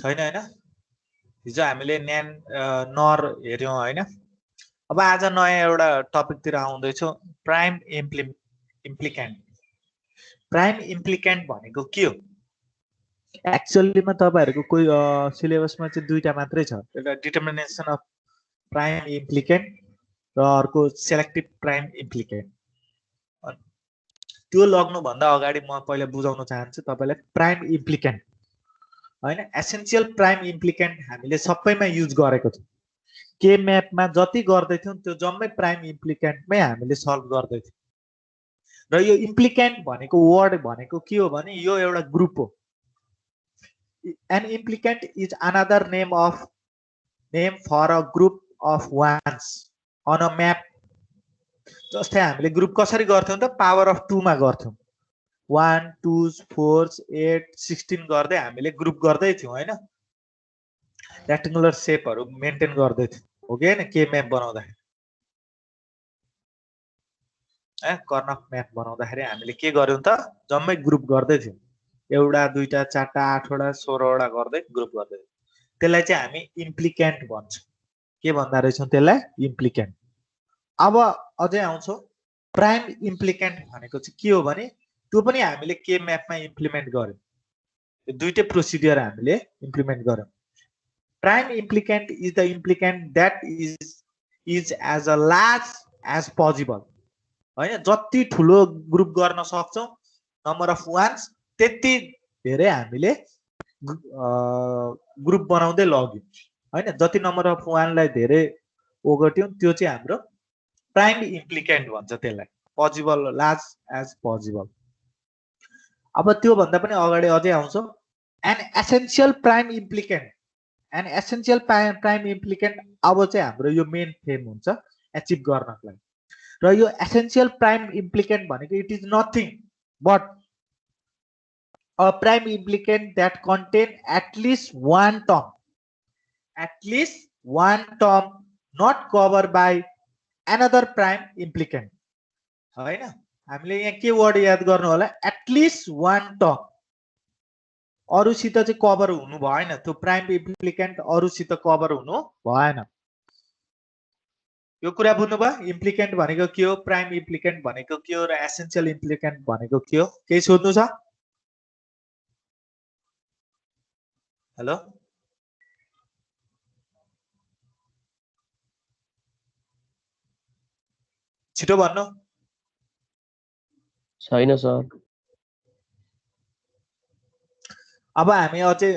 छैन हैन। हिजो हामीले नर हेर्यौं हैन। अब आज नयाँ एउटा टपिकतिर आउँदैछौँ, प्राइम इम्प्लिकेन्ट। प्राइम इम्प्लिकेन्ट भनेको के हो? एक्चुअलीमा तपाईहरुको कोही सिलेबसमा चाहिँ दुईटा मात्रै छ, एउटा डिटर्मिनेसन अफ प्राइम इम्प्लिकेन्ट र अर्को सेलेक्टिभ प्राइम इम्प्लिकेन्ट। त्यो लग्नुभन्दा अगाडि म पहिला बुझाउन चाहन्छु तपाईलाई प्राइम इम्प्लिकेन्ट हैन। एसेन्शियल प्राइम इम्प्लिकेन्ट हामीले सबैमा युज गरेको छौं। के म्यापमा जति गर्दै थियौं त्यो जम्मै प्राइम इम्प्लिकेन्टमै हामीले सल्भ गर्दै थियौं। र यो इम्प्लिकेन्ट भनेको वर्ड भनेको के हो भने यो एउटा ग्रुप हो। An implicant is another name for a group of ones on a map. जस्तै हामीले ग्रुप कसरी गर्थ्यौं त पावर अफ 2 मा गर्थ्यौं। 1 2 4 8 16 गर्दै हामीले ग्रुप गर्दै थियौं हैन। रेक्टेंगुलर शेपहरु मेन्टेन गर्दै थियौं, हो कि हैन? के म्याप बनाउँदाखेरि कर्नफ म्याप बनाउँदाखेरि हामीले के गर्यौं त जम्मै ग्रुप गर्दै थियौं। एउटा दुईटा चारटा आठवटा 16वटा गर्दै ग्रुप गर्दै थियौं। त्यसलाई चाहिँ हामी इम्प्लिकेन्ट भन्छौं। के भन्दा रहेछौं त्यसलाई? इम्प्लिकेन्ट। अब अझै आउँछौं, प्राइम इम्प्लिकेन्ट भनेको चाहिँ के हो भने त्यो पनि हामीले के म्यापमा इम्प्लिमेन्ट गर्यौं। यो दुईटै प्रोसिडियर हामीले इम्प्लिमेन्ट गर्यौं। Prime implicant is the implicant that is as a large as possible हैन। जति ठुलो ग्रुप गर्न सक्छौं नम्बर अफ वान्स त्यति धेरै हामीले ग्रुप बनाउँदै लग्यौं हैन। जति नम्बर अफ वानलाई धेरै ओगट्यौं त्यो चाहिँ हाम्रो प्राइम इम्प्लिकेन्ट भन्छ त्यसलाई। Possible, large as possible. अब त्यो भन्दा पनि अगाडि अझै आउँछौं, an essential prime implicant. An essential prime implicant अब चाहिँ हाम्रो यो मेन थेम हुन्छ एचिभ गर्नलाई। र यो एसेन्शियल प्राइम इम्प्लिकेन्ट भनेको it is nothing but a prime implicant that contain at least one term not cover by another prime implicant हैन। हामीले यहाँ के वर्ड याद गर्नु होला? At least one term. अरुसित चाहिँ कभर हुनु भएन, त्यो प्राइम इम्प्लिकेन्ट अरुसित कभर हुनु भएन। यो कुरा बुझ्नुभयो? इम्प्लिकेन्ट भनेको के हो, प्राइम इम्प्लिकेन्ट भनेको के हो र एसेन्शियल इम्प्लिकेन्ट भनेको के हो? केही सोध्नु छ? हेलो छिटो भन्नु। छैन सर। अब हामी अझै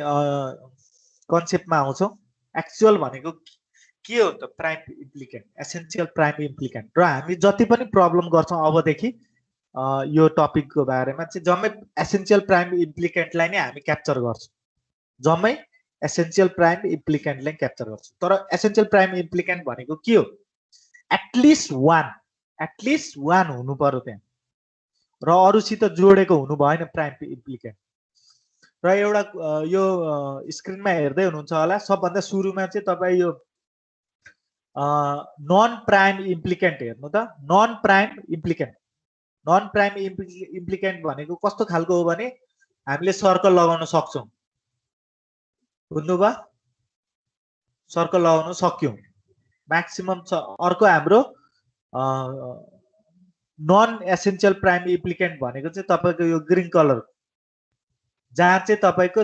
कन्सेप्टमा आउँछौं। एक्चुअल भनेको के हो त? Prime implicant, essential prime implicant. र हामी जति पनि प्रब्लम गर्छौं अबदेखि यो टपिकको बारेमा चाहिँ जम्मै एसेन्शियल प्राइम इम्प्लिकेन्टलाई नै हामी क्याप्चर गर्छौं। जम्मै एसेन्शियल प्राइम इम्प्लिकेन्टलाई क्याप्चर गर्छौं। तर एसेन्शियल प्राइम इम्प्लिकेन्ट भनेको के हो? एटलिस्ट वान हुनु पर्यो त्यहाँ, र अरुसित जोडेको हुनु भएन प्राइम इम्प्लिकेन्ट। र एउटा यो स्क्रिनमा हेर्दै हुनुहुन्छ होला, सबभन्दा सुरुमा चाहिँ तपाई यो नन प्राइम इम्प्लिकेन्ट हेर्नु त। नन प्राइम इम्प्लिकेन्ट भनेको कस्तो खालको हो भने हामीले सर्कल लगाउन सक्छौं। बुझ्नुभयो? सर्कल लगाउन सक्यौं म्याक्सिमम छ। अर्को हाम्रो नन एसेन्शियल प्राइम इम्प्लिकेन्ट भनेको चाहिँ तपाईको यो ग्रीन कलर, जहाँ चाहिँ तपाईको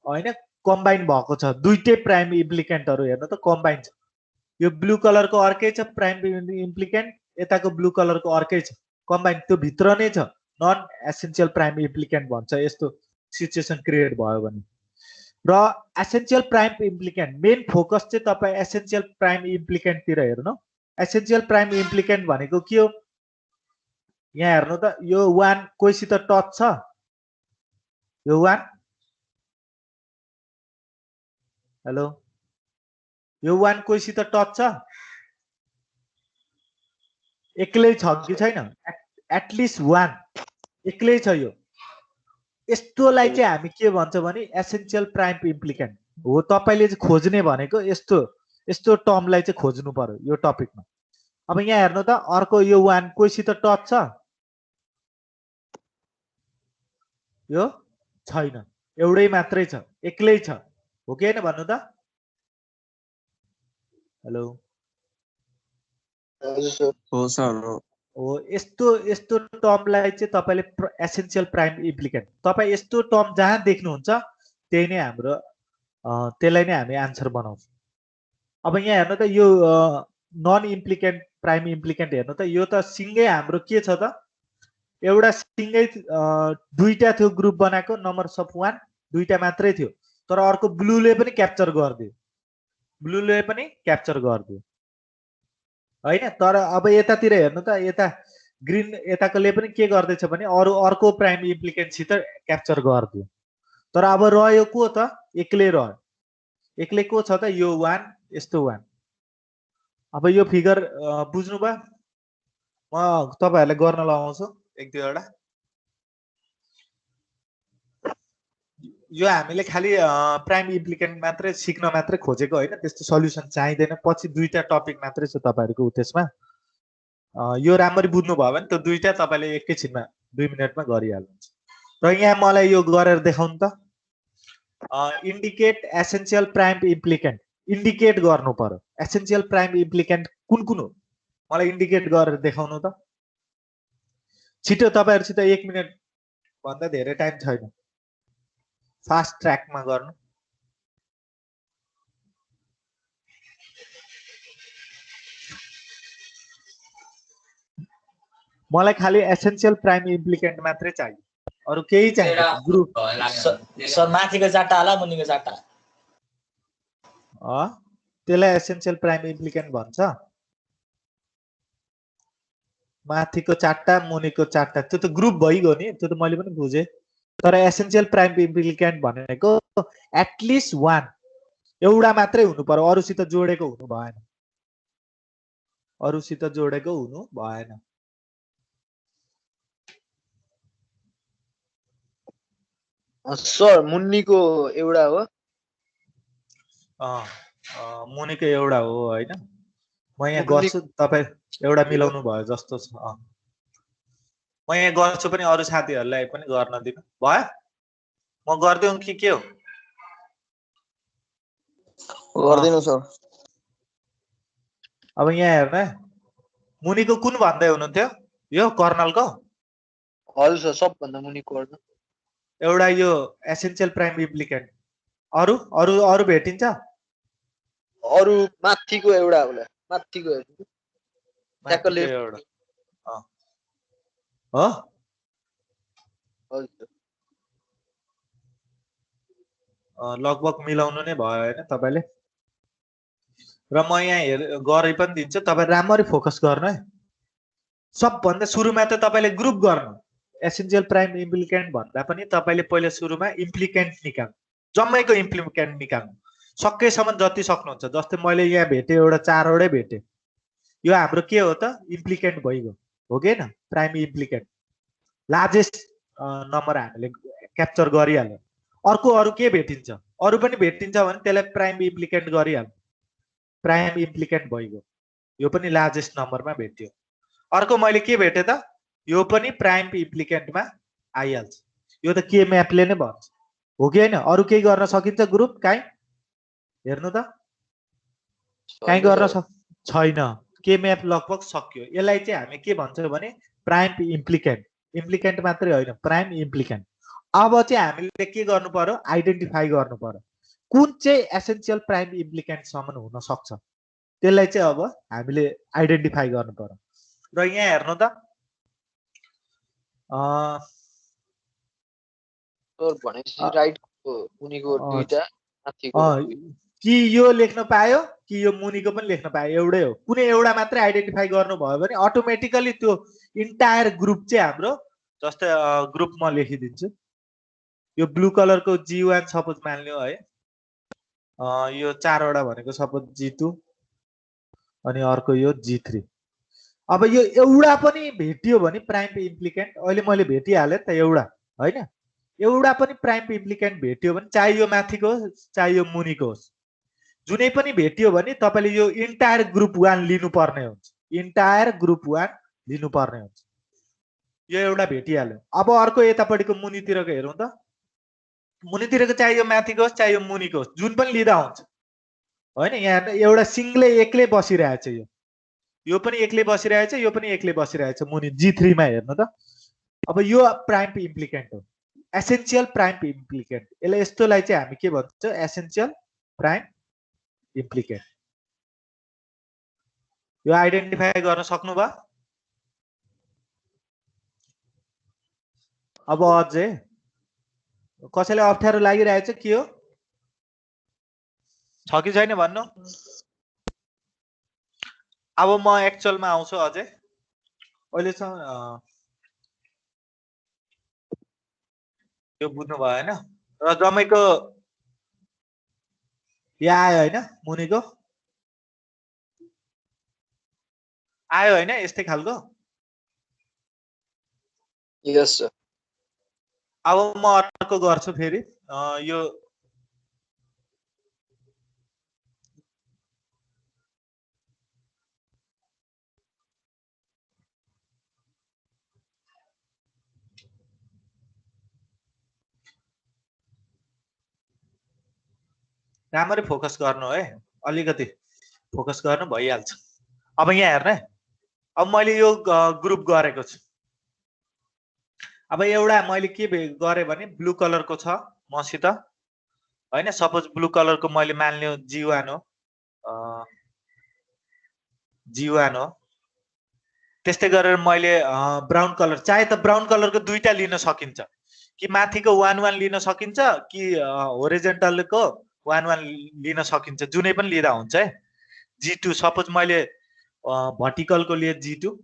हैन कम्बाइन भएको छ दुईटै प्राइम इम्प्लिकेन्टहरु। हेर्नु त कम्बाइन छ। यो ब्लू कलरको अर्कै छ प्राइम इम्प्लिकेन्ट, यताको ब्लू कलरको अर्कै छ, कम्बाइन। त्यो भित्र नै छ, नन एसेन्शियल प्राइम इम्प्लिकेन्ट भन्छ यस्तो सिचुएसन क्रिएट भयो भने। र एसेन्शियल प्राइम इम्प्लिकेन्ट मेन फोकस चाहिँ तपाई एसेन्शियल प्राइम इम्प्लिकेन्ट तिर हेर्नु। एसेन्शियल प्राइम इम्प्लिकेन्ट भनेको के हो? यहाँ हेर्नु त, यो वान कोहीसित टच छ, यो वान, हेलो, यो वान कोहीसित टच छ? एक्लै छ कि छैन? एटलिस्ट वान एक्लै छ। यो यस्तोलाई चाहिँ हामी के भन्छ भने एसेन्शियल प्राइम इम्प्लिकेन्ट हो। तपाईले चाहिँ खोज्ने भनेको यस्तो टर्मलाई चाहिँ खोज्नु पर्यो यो टपिकमा। अब यहाँ हेर्नु त, अर्को यो वान कोहीसित टच छ? यो छैन, एउटै मात्रै छ, एक्लै छ, हो कि होइन भन्नु त? हेलो हो सर हो। हो यस्तो टर्मलाई चाहिँ तपाईले एसेन्शियल प्राइम इम्प्लिकेन्ट तपाई यस्तो टर्म जहाँ देख्नुहुन्छ त्यही नै हाम्रो त्यसलाई नै हामी आन्सर बनाउँछौँ। अब यहाँ हेर्नु त यो नन इम्प्लिकेन्ट प्राइम इम्प्लिकेन्ट हेर्नु त यो त सिंगै हाम्रो के छ त एउटा सिंगै दुईटा थियो ग्रुप बनाएको नम्बर्स अफ 1 दुईटा मात्रै थियो तर अर्को ब्लूले पनि क्याप्चर गरिदियो ब्लूले पनि क्याप्चर गरिदियो हैन। तर अब यतातिर हेर्नु त यता ग्रीन यताकोले पनि के गर्दैछ भने अर्को प्राइम इम्प्लिकेन्टसित क्याप्चर गरिदियो तर अब रह्यो को त एक्लै रह्यो एक्लै को छ त यो 1 यस्तो 1। अब यो फिगर बुझ्नुभयो? म तपाईहरुलाई गर्न लगाउँछु एक दुईवटा। यो हामीले खाली प्राइम इम्प्लिकेन्ट मात्रै सिक्न मात्रै खोजेको होइन त्यस्तो सल्युसन चाहिँदैन पछि दुईटा टपिक मात्रै छ तपाईहरुको उतेसमा यो राम्ररी बुझ्नु भयो भने त्यो दुईटा तपाईले एकैछिनमा 2 मिनेटमा गरिहाल्नुहुन्छ। र यहाँ मलाई यो गरेर देखाउनु त इन्डिकेट एसेन्शियल प्राइम इम्प्लिकेन्ट इन्डिकेट गर्नु पर्यो एसेन्शियल प्राइम इम्प्लिकेन्ट कुन कुन हो मलाई इन्डिकेट गरेर देखाउनु त छिटो तपाईहरुसित 1 मिनेट भन्दा धेरै टाइम छैन फास्ट ट्र्याकमा गर्नु। मलाई खाली एसेन्शियल प्राइम इम्प्लिकेन्ट मात्रै चाहियो अरु केही चाहिदैन ग्रुप सर माथिको चारटा होला मुनिको चारटा त्यसलाई एसेन्शियल प्राइम इम्प्लिकेन्ट भन्छ। माथिको चारटा मुनिको चारटा त्यो त ग्रुप भइगयो नि त्यो त मैले पनि बुझे तर एसेन्शियल प्राइम इम्प्लिकेन्ट भनेको एटलिस्ट 1 एउटा मात्रै हुनु पर्यो अरुसित जोडेको हुनु भएन अरुसित जोडेको हुनु भएन। सर मुन्नीको एउटा हो मुनिको एउटा हो हैन म यहाँ गर्छु तपाई एउटा मिलाउनु भयो जस्तो छ म यहाँ गर्छु पनि अरु साथीहरुलाई पनि गर्न दिनु भयो म गर्दिउ कि के हो गर्दिनु सर। अब यहाँ हेर्नु मुनिको कुन भन्दै हुनुहुन्थ्यो यो कर्नलको हजुर सर सबभन्दा मुनिको गर्नु एउटा यो एसेन्शियल प्राइम इम्प्लिकेन्ट अरु अरु अरु भेटिन्छ अरु माथिको एउटा होला माथिको माथिको एउटा हो हजुर लगभग मिलाउनु नै भयो हैन तपाईले र म यहाँ गरि पनि दिन्छु तपाई राम्ररी फोकस गर्नु है। सबभन्दा सुरुमा त तपाईले ग्रुप गर्नु एसेन्शियल प्राइम इम्प्लिकेन्ट भन्दा पनि तपाईले पहिला सुरुमा इम्प्लिकेन्ट निकाल्नु जम्मैको इम्प्लिकेन्ट निकाल्नु सकेसम्म जति सक्नुहुन्छ जस्तै मैले यहाँ भेटे एउटा 4 वटै भेटे यो हाम्रो के हो त इम्प्लिकेन्ट भइगयो हो कि हैन प्राइम इम्प्लिकेन्ट लार्जेस्ट नम्बर हामीले क्याप्चर गरिहाल्यो। अर्को अरु के भेटिन्छ अरु पनि भेटिन्छ भने त्यसलाई प्राइम इम्प्लिकेन्ट गरिहाल्नु प्राइम इम्प्लिकेन्ट भइगयो यो पनि लार्जेस्ट नम्बरमा भेट्यो। अर्को मैले के भेटे त यो पनि प्राइम इम्प्लिकेन्टमा आइहाल्छ यो त के म्यापले नै भन्छ हो कि हैन अरु केही गर्न सकिन्छ ग्रुप काई हेर्नु त काई गर्न छैन के म्याप लगभग सक्यो यसलाई चाहिँ हामी के भन्छौं भने प्राइम इम्प्लिकेन्ट इम्प्लिकेन्ट मात्रै होइन प्राइम इम्प्लिकेन्ट। अब चाहिँ हामीले के गर्नु पर्यो आइडेन्टिफाई गर्नु पर्यो कुन चाहिँ एसेन्शियल प्राइम इम्प्लिकेन्ट सम्म हुन सक्छ त्यसलाई चाहिँ अब हामीले आइडेन्टिफाई गर्नु पर्यो। र यहाँ हेर्नु त भनेपछि राइटको मुनिको दुईटा माथिको कि यो लेख्न पायो कि यो मुनिको पनि लेख्न पायो एउटै हो कुनै एउटा मात्रै आइडेन्टिफाई गर्नु भयो भने अटोमेटिकली त्यो इन्टायर ग्रुप चाहिँ हाम्रो जस्तै ग्रुप म लेखिदिन्छु यो ब्लू कलरको G1 सपोज मान्लियो है यो 4 वटा भनेको सपोज G2 अनि अर्को यो G3। अब यो एउटा पनि भेटियो भने प्राइम इम्प्लिकेन्ट अहिले मैले भेटिहाले त एउटा हैन एउटा पनि प्राइम इम्प्लिकेन्ट भेटियो भने चाहे यो माथिको होस् चाहे यो मुनिको होस् जुनै पनि भेटियो भने तपाईले यो इन्टायर ग्रुप 1 लिनु पर्ने हुन्छ इन्टायर ग्रुप 1 लिनु पर्ने हुन्छ यो एउटा भेटिहाल्यो। अब अर्को यतापटिको मुनितिरको हेरौं त मुनितिरको चाहे यो माथिको होस् चाहे यो मुनिको होस् जुन पनि लिँदा हुन्छ होइन। यहाँ एउटा सिङ्गलै एक्लै बसिरहेछ यो पनि एक्लै बसिरहेछ यो पनि एक्लै बसिरहेछ मुनि G3 मा हेर्नु त। अब यो प्राइम इम्प्लिकेन्ट हो, एसेन्शियल प्राइम इम्प्लिकेन्ट। यसलाई यस्तोलाई चाहिँ हामी के भन्छ, एसेन्शियल प्राइम इम्प्लिकेन्ट। यो आइडेन्टिफाई गर्न सक्नुभयो। अब अझै कसैलाई अप्ठ्यारो लागिरहेछ के हो, छ कि छैन भन्नु। अब म एक्चुअलमा आउँछु अझै। अहिलेसम्म यो बुझ्नु भयो हैन, र जम्मैको यहाँ आयो हैन, मुनिको आयो हैन, यस्तै खालको। यस सर। अब म अर्को गर्छु फेरि। यो राम्ररी फोकस गर्नु है, अलिकति फोकस गर्नु भइहाल्छ। अब यहाँ हेर्नु है, अब मैले यो ग्रुप गरेको छु। अब एउटा मैले के गरेँ भने ब्लू कलरको छ मसित हैन, सपोज ब्लू कलरको मैले मान्यो G1 हो, G1 हो। त्यस्तै गरेर मैले ब्राउन कलर, चाहे त ब्राउन कलरको दुईटा लिन सकिन्छ कि माथिको 1-1 लिन सकिन्छ कि होरिजेन्टलको 1-1 लिन सकिन्छ, जुनै पनि लिँदा हुन्छ है। G2 सपोज मैले भर्टिकलको लिए G2।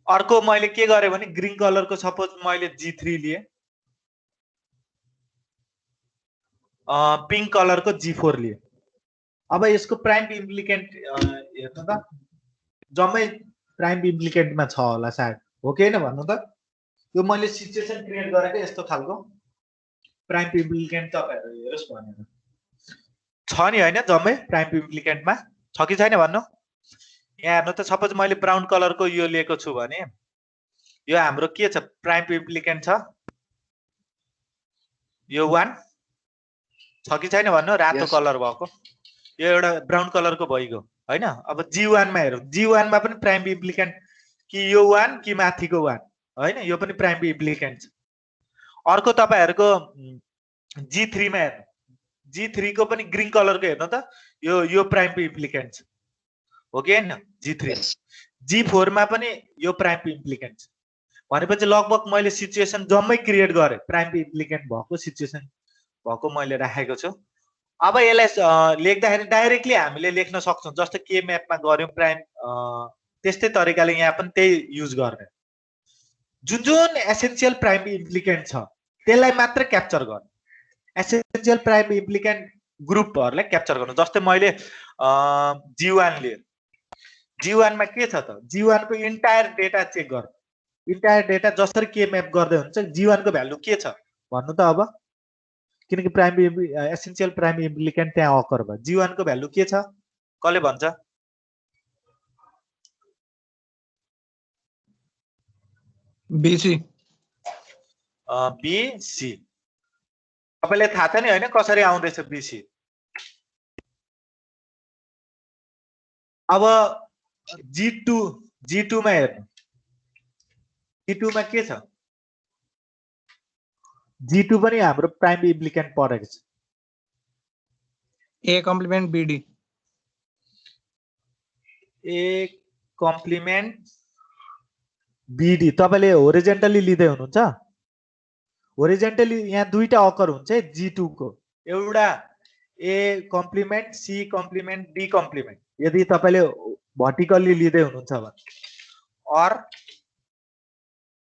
अर्को मैले के गरेँ भने ग्रीन कलरको सपोज मैले G3 लिए, पिंक कलरको G4 लिए। अब यसको प्राइम इम्प्लिकेन्ट हेर्नु त, जम्मै प्राइम इम्प्लिकेन्टमा छ होला सायद, हो कि हैन भन्नु त। यो मैले सिचुएसन क्रिएट गरेको यस्तो खालको प्राइम इम्प्लिकेन्ट तपाईहरु हेरोस् भनेर छ नि हैन, जम्मै प्राइम इम्प्लिकेन्टमा छ कि छैन भन्नु। यहाँ हेर्नु त, सपोज मैले ब्राउन कलरको यो लिएको छु भने यो हाम्रो के छ, प्राइम इम्प्लिकेन्ट छ। यो 1 छ कि छैन भन्नु, रातो कलर भएको। यो एउटा ब्राउन कलरको भइगयो हैन। अब G1 मा हेरौँ, G1 मा पनि प्राइम इम्प्लिकेन्ट कि यो 1 कि माथिको 1 हैन, यो पनि प्राइम इम्प्लिकेन्ट छ। अर्को तपाईहरुको G3 मा हेर्नु, G3 को पनि ग्रीन कलरको हेर्नु त, यो प्राइम इम्प्लिकेन्ट छ, हो कि हैन। G3 G4 मा पनि यो प्राइम इम्प्लिकेन्ट छ। भनेपछि लगभग मैले सिचुएसन जम्मै क्रिएट गरे, प्राइम इम्प्लिकेन्ट भएको सिचुएसन भएको मैले राखेको छु। अब यसलाई लेख्दाखेरि डाइरेक्टली हामीले लेख्न सक्छौं, जस्तो के म्यापमा गर्यौं प्राइम, त्यस्तै तरिकाले यहाँ पनि त्यही युज गर्ने। जुन जुन एसेन्शियल प्राइम इम्प्लिकेन्ट छ त्यसलाई मात्र क्याप्चर गर्नु, एसेन्शियल प्राइम इम्प्लिकेन्ट ग्रुपहरुलाई क्याप्चर गर्नु। जस्तै मैले G1 लिए, G1 मा के छ त, G1 को इन्टायर डेटा चेक गर्नु। इन्टायर डेटा जसरी के म्याप गर्दै हुन्छ, G1 को भ्यालु के छ भन्नु त। अब किनकि प्राइम एसेन्शियल प्राइम इम्प्लिकेन्ट त्यहाँ अकर भयो, G1 को भ्यालु के छ कसले भन्छ। BC। BC तपाईलाई थाहा छ नि हैन कसरी आउँदैछ BC। अब G2 मा हेर्नु, G2 मा के छ, G2 पनि हाम्रो प्राइम इम्प्लिकेन्ट परेको छ। A complement BD, A complement BD। तपाईले होरिजेन्टली लिँदै हुनुहुन्छ, होरिजेन्टली यहाँ दुईटा अकर हुन्छ है G2 को, एउटा A complement C complement D complement. यदि तपाईले भर्टिकली लिँदै हुनुहुन्छ भने, और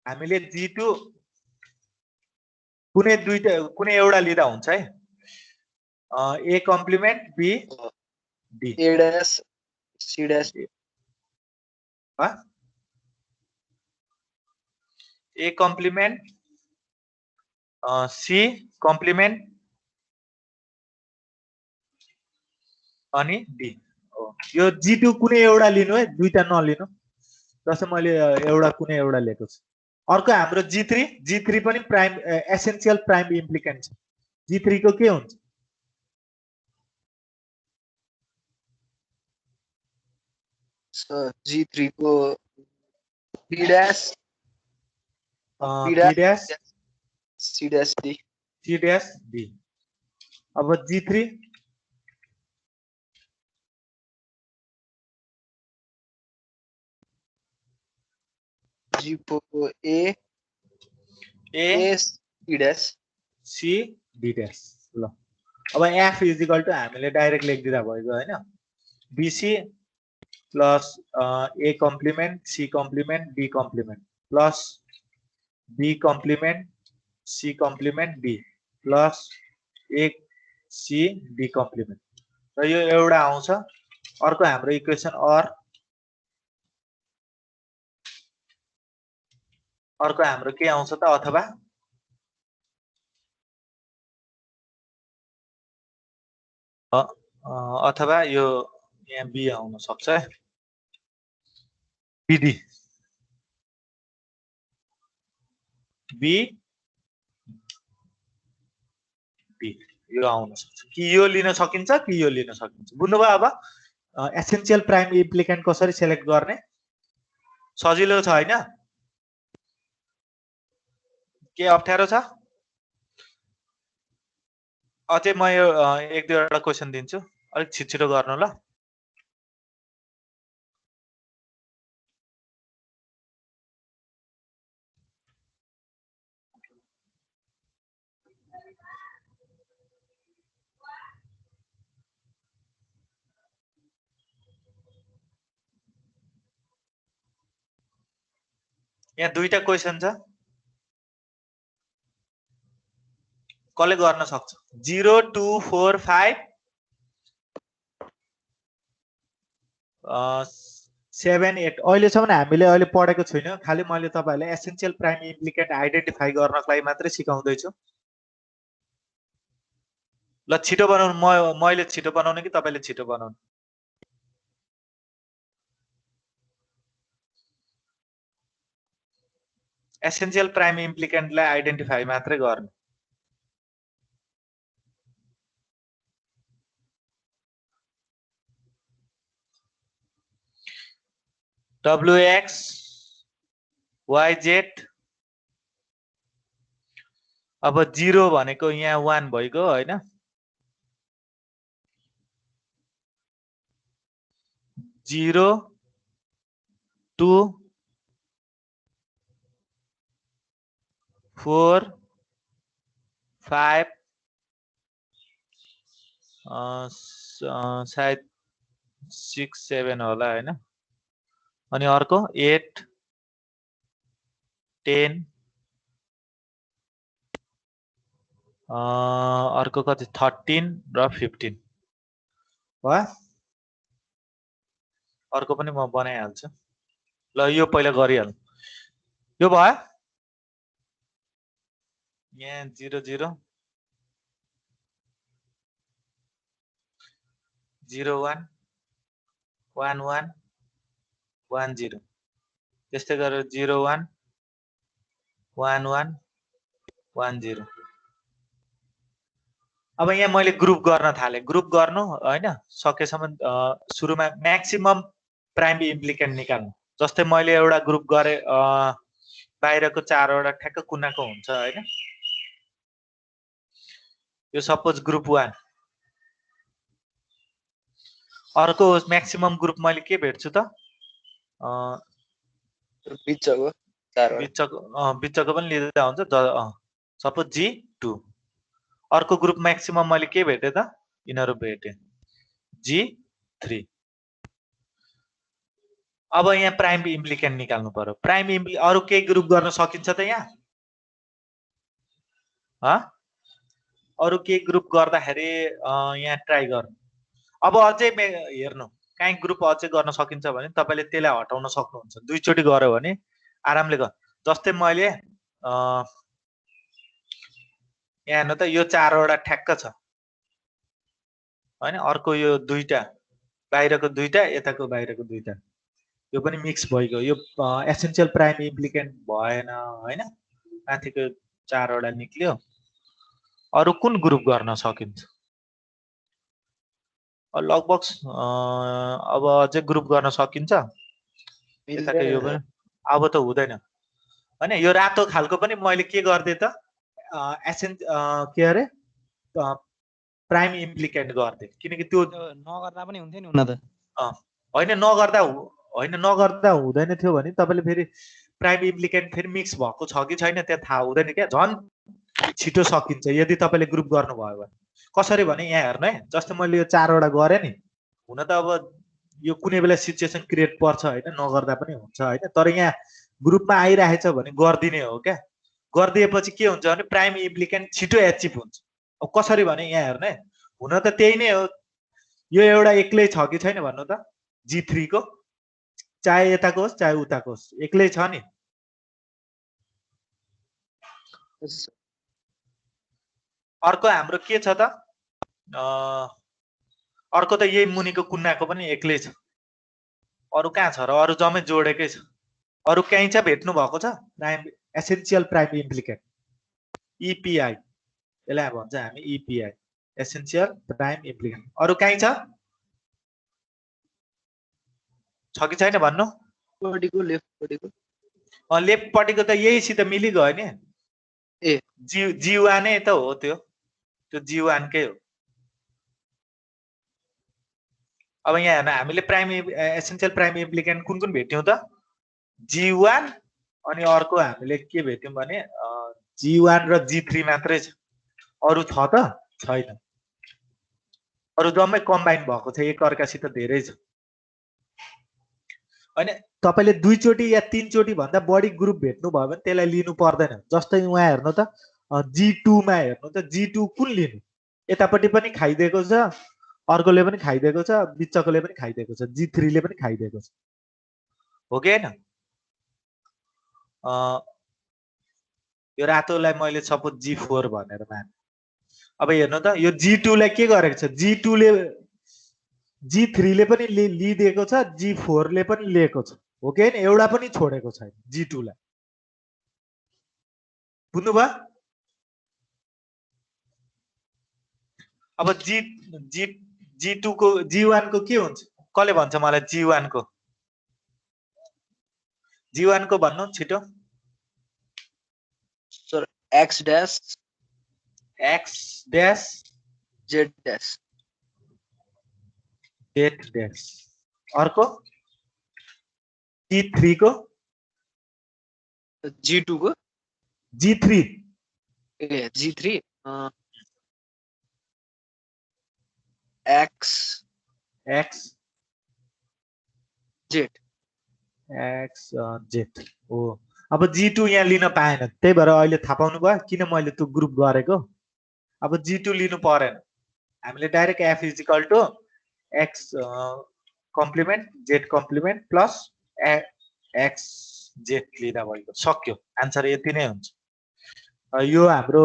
हामीले G2 कुनै दुईटा कुनै एउटा लिँदा हुन्छ है, A complement B D, A dash C dash A complement C complement अनि D। यो G2 कुनै एउटा लिनु है, दुईटा नलिनु। जस्तै मैले एउटा कुनै एउटा लिएको छु, अर्को हाम्रो G3 पनि प्राइम एसेन्शियल प्राइम इम्प्लिकेन्ट छ। G3 को के हुन्छ? Sir, G3 को B dash B dash C dash D. C dash D। अब G3 G4 को A C dash C D dash। ल अब F इज इक्वल टु हामीले डाइरेक्ट लेखिदिँदा भइगयो हैन? BC plus A complement C complement D complement plus B complement C complement D plus A C D complement. र यो एउटा आउँछ। अर्को हाम्रो इक्वेसन अर्को हाम्रो के आउँछ त? अथवा यो यहाँ B आउन सक्छ है। BD B D यो आउन सक्छ कि यो लिन सकिन्छ कि यो लिन सकिन्छ। बुझ्नुभयो? अब एसेन्शियल प्राइम इम्प्लिकेन्ट कसरी सिलेक्ट गर्ने? सजिलो छ हैन? के अप्ठ्यारो छ? अझै म यो एक दुईवटा क्वेसन दिन्छु, अलिक छिटो गर्नु ल। यहाँ दुईटा क्वेसन छ, कसले गर्न सक्छ? 0 2 4 5 7 8 अहिलेसम्म हामीले अहिले पढेको छैन। खाली मैले तपाईहरुलाई एसेन्शियल प्राइम इम्प्लिकेन्ट आइडेन्टिफाई गर्नको लागि मात्रै सिकाउँदै छु। ल छिटो बनाउनु। मैले छिटो बनाउने कि तपाईले छिटो बनाउनु? एसेन्शियल प्राइम इम्प्लिकेन्टलाई आइडेन्टिफाई मात्रै गर्नु। WX YZ अब 0 भनेको यहाँ 1 भइगयो हैन? 0 2 4 5 सायद 6 7 होला हैन? अनि अर्को 8 10 अर्को कति 13 र 15 भयो। अर्को पनि म बनाइहाल्छु। ल यो पहिला गरिहाल्नु। यो भयो? यहाँ 0 0 0 1 1 1 1 0 त्यस्तै गरेर 0 1 1 1 1 0। अब यहाँ मैले ग्रुप गर्न थाले। ग्रुप गर्नु हैन? सकेसम्म सुरुमा म्याक्सिमम प्राइम इम्प्लिकेन्ट निकाल्नु। जस्तै मैले एउटा ग्रुप गरे, बाहिरको 4 वटा ठ्याक्क कुनाको हुन्छ हैन? यो सपोज ग्रुप 1। अर्को म्याक्सिमम ग्रुप मैले के भेट्छु त? बिचको 4 बिचको पनि लिँदा हुन्छ। Suppose G2। अर्को ग्रुप म्याक्सिमम मैले के भेटे त? यिनीहरु भेटे G3। अब यहाँ प्राइम इम्प्लिकेन्ट निकाल्नु पर्यो। प्राइम अरु केही ग्रुप गर्न सकिन्छ त यहाँ? अरु केही ग्रुप गर्दाखेरि यहाँ ट्राई गर्नु। अब अझै हेर्नु, काहीँ ग्रुप अझै गर्न सकिन्छ भने तपाईले त्यसलाई हटाउन सक्नुहुन्छ। दुई चोटी गर्यो भने आरामले गर्नु। जस्तै मैले यहाँ हेर्नु त, यो 4 वटा ठ्याक्क छ हैन? अर्को यो दुईटा, बाहिरको दुईटा, यताको बाहिरको दुईटा। यो पनि मिक्स भइगयो यो एसेन्शियल प्राइम इम्प्लिकेन्ट भएन हैन माथिको 4 वटा निक्ल्यो अरु कुन ग्रुप गर्न सकिन्छ लगभग अब अझै ग्रुप गर्न सकिन्छ यताको यो पनि अब त हुँदैन हैन यो रातो खालको पनि मैले के गर्दै त के अरे प्राइम इम्प्लिकेन्ट गर्दै किनकि त्यो नगर्दा पनि हुन्थ्यो नि हुन त हैन नगर्दा हुँदैन थियो भने तपाईले फेरि प्राइम इम्प्लिकेन्ट फेरि मिक्स भएको छ कि छैन त्यो थाहा हुँदैन क्या झन् छिटो सकिन्छ यदि तपाईले ग्रुप गर्नुभयो भने कसरी भने यहाँ हेर्नु है जस्तै मैले यो 4 वटा गरे नि हुन त अब यो कुनै बेला सिचुएसन क्रिएट पर्छ हैन नगर्दा पनि हुन्छ हैन तर यहाँ ग्रुपमा आइरहेछ भने गर्दिने हो क्या गर्दिएपछि के हुन्छ भने प्राइम इम्प्लिकेन्ट छिटो एचिभ हुन्छ अब कसरी भने यहाँ हेर्नु है हुन त त्यही नै हो यो एउटा एक्लै छ कि छैन भन्नु त G3 को चाहे यताको होस् चाहे उताको होस् एक्लै छ नि अर्को हाम्रो के छ त अर्को त यही मुनिको कुन्नाको पनि एक्लै छ अरु कहाँ छ र अरु जम्मै जोडेकै छ अरु कहीँ छ भेट्नु भएको छ प्राइम एसेन्शियल प्राइम इम्प्लिकेन्ट EPI यसलाई भन्छ हामी EPI एसेन्शियल प्राइम इम्प्लिकेन्ट अरु कहीँ छ कि छैन भन्नु लेफ्ट पटिको त यहीसित मिलिगयो नि ए G1 नै त हो त्यो G1 कै हो अब यहाँ हेर्नु हामीले प्राइम एसेन्शियल प्राइम इम्प्लिकेन्ट कुन कुन भेट्यौं त G1 अनि अर्को हामीले के भेट्यौं भने G1 र G3 मात्रै छ अरु छ त छैन अरु जम्मै कम्बाइन भएको छ एक अर्कासित धेरै छ हैन तपाईले दुई चोटी या तीन चोटी भन्दा बढी ग्रुप भेट्नु भयो भने त्यसलाई लिनु पर्दैन जस्तै उहाँ हेर्नु त G2 मा हेर्नु त G2 कुन लिनु यतापटि पनि खाइदिएको छ अर्कोले पनि खाइदिएको छ बिचकोले पनि खाइदिएको छ G3 ले पनि खाइदिएको छ हो कि हैन यो रातोलाई मैले सपोज G4 भनेर माने अब हेर्नु त यो G2 लाई के गरेको छ G2 ले G3 ले पनि लिदिएको छ G4 ले पनि लिएको छ हो कि हैन एउटा पनि छोडेको छैन G2 लाई बुझ्नु भयो अब G2 को G1 को के हुन्छ कसले भन्छ मलाई G1 को भन्नु छिटो sir X dash Z dash अर्को G3 को G2 को G3 ए G3 X Z हो अब G2 यहाँ लिन पाएन त्यही भएर अहिले थाहा पाउनु भयो किन मैले त्यो ग्रुप गरेको अब G2 लिनु परेन हामीले direct F = X complement Z complement plus XZ लिँदा भयो सक्यो आन्सर यति नै हुन्छ यो हाम्रो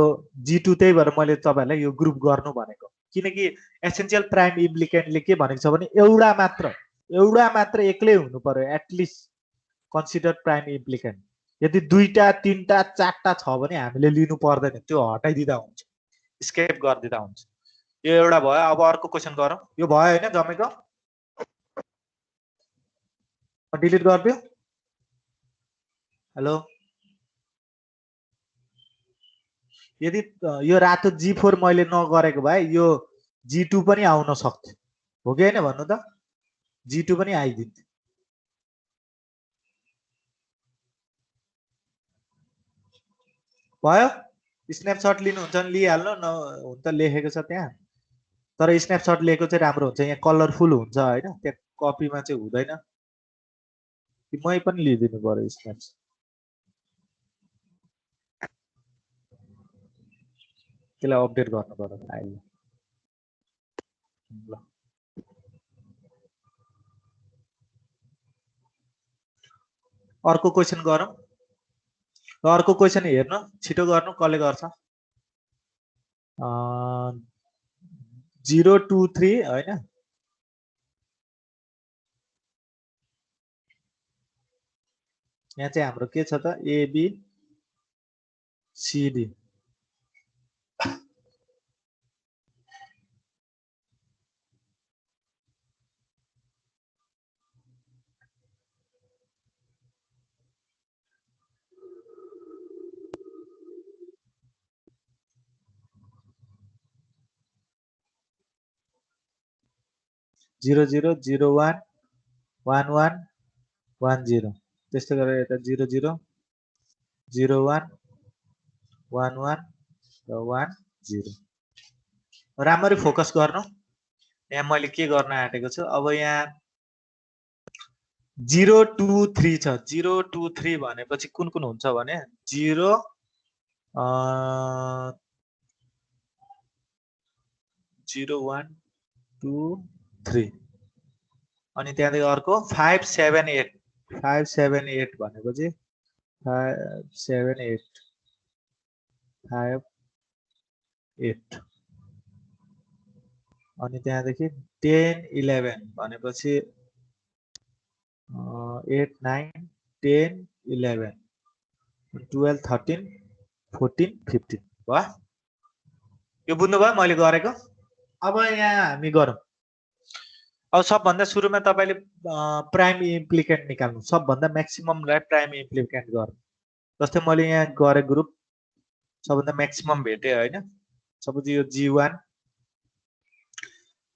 G2 त्यही भएर मैले तपाईहरुलाई यो ग्रुप गर्नु भनेको किनकि एसेन्शियल प्राइम इम्प्लिकेन्टले के भनेको छ भने एउटा मात्र एक्लै हुनु पर्यो एटलिस्ट कन्सिडर प्राइम इम्प्लिकेन्ट यदि दुईटा तीनटा चारटा छ भने हामीले लिनु पर्दैन त्यो हटाइदिदा हुन्छ स्केप गर्दिदा हुन्छ यो एउटा भयो अब अर्को क्वेशन गरौँ यो भयो हैन जम्मैको डिलिट गर्दियो हेलो यदि यो रातो G4 मैले नगरेको भए यो G2 पनि आउन सक्थ्यो हो कि हैन भन्नु त G2 पनि आइदिन्थ्यो भयो स्न्यापशट लिनुहुन्छ भने लिइहाल्नु न हुन त लेखेको छ त्यहाँ तर स्न्यापशट लिएको चाहिँ राम्रो हुन्छ यहाँ कलरफुल हुन्छ हैन त्यहाँ कपीमा चाहिँ हुँदैन मै पनि लिदिनु पर्यो स्न्यापशट त्यसलाई अपडेट गर्नु पर्यो अहिले ल अर्को क्वेशन गरौँ अर्को क्वेशन हेर्नु छिटो गर्नु कसले गर्छ 023 हैन यहाँ चाहिँ हाम्रो के छ त एबी सिडी 0 0 0 1 1 1 1 0 त्यस्तै गरेर यता 0 0 0 1 1 1 र 1 0 राम्ररी फोकस गर्नु यहाँ मैले के गर्न आँटेको छु अब यहाँ 0 2 3 छ 0 2 3 भनेपछि कुन कुन हुन्छ भने 0 0 1 2 3 अनि त्यहाँदेखि अर्को 5 7 8 5 7 8 भनेपछि 5 7 8 5 8 अनि त्यहाँदेखि 10 11 भनेपछि 8 9 10 11 12 13 14 15 भयो यो बुझ्नुभयो मैले गरेको अब यहाँ हामी गरौँ अब सबभन्दा सुरुमा तपाईँले प्राइम इम्प्लिकेन्ट निकाल्नु सबभन्दा म्याक्सिममलाई प्राइम इम्प्लिकेन्ट गर्नु जस्तै मैले यहाँ गरे ग्रुप सबभन्दा म्याक्सिमम भेटेँ होइन सपोज यो G1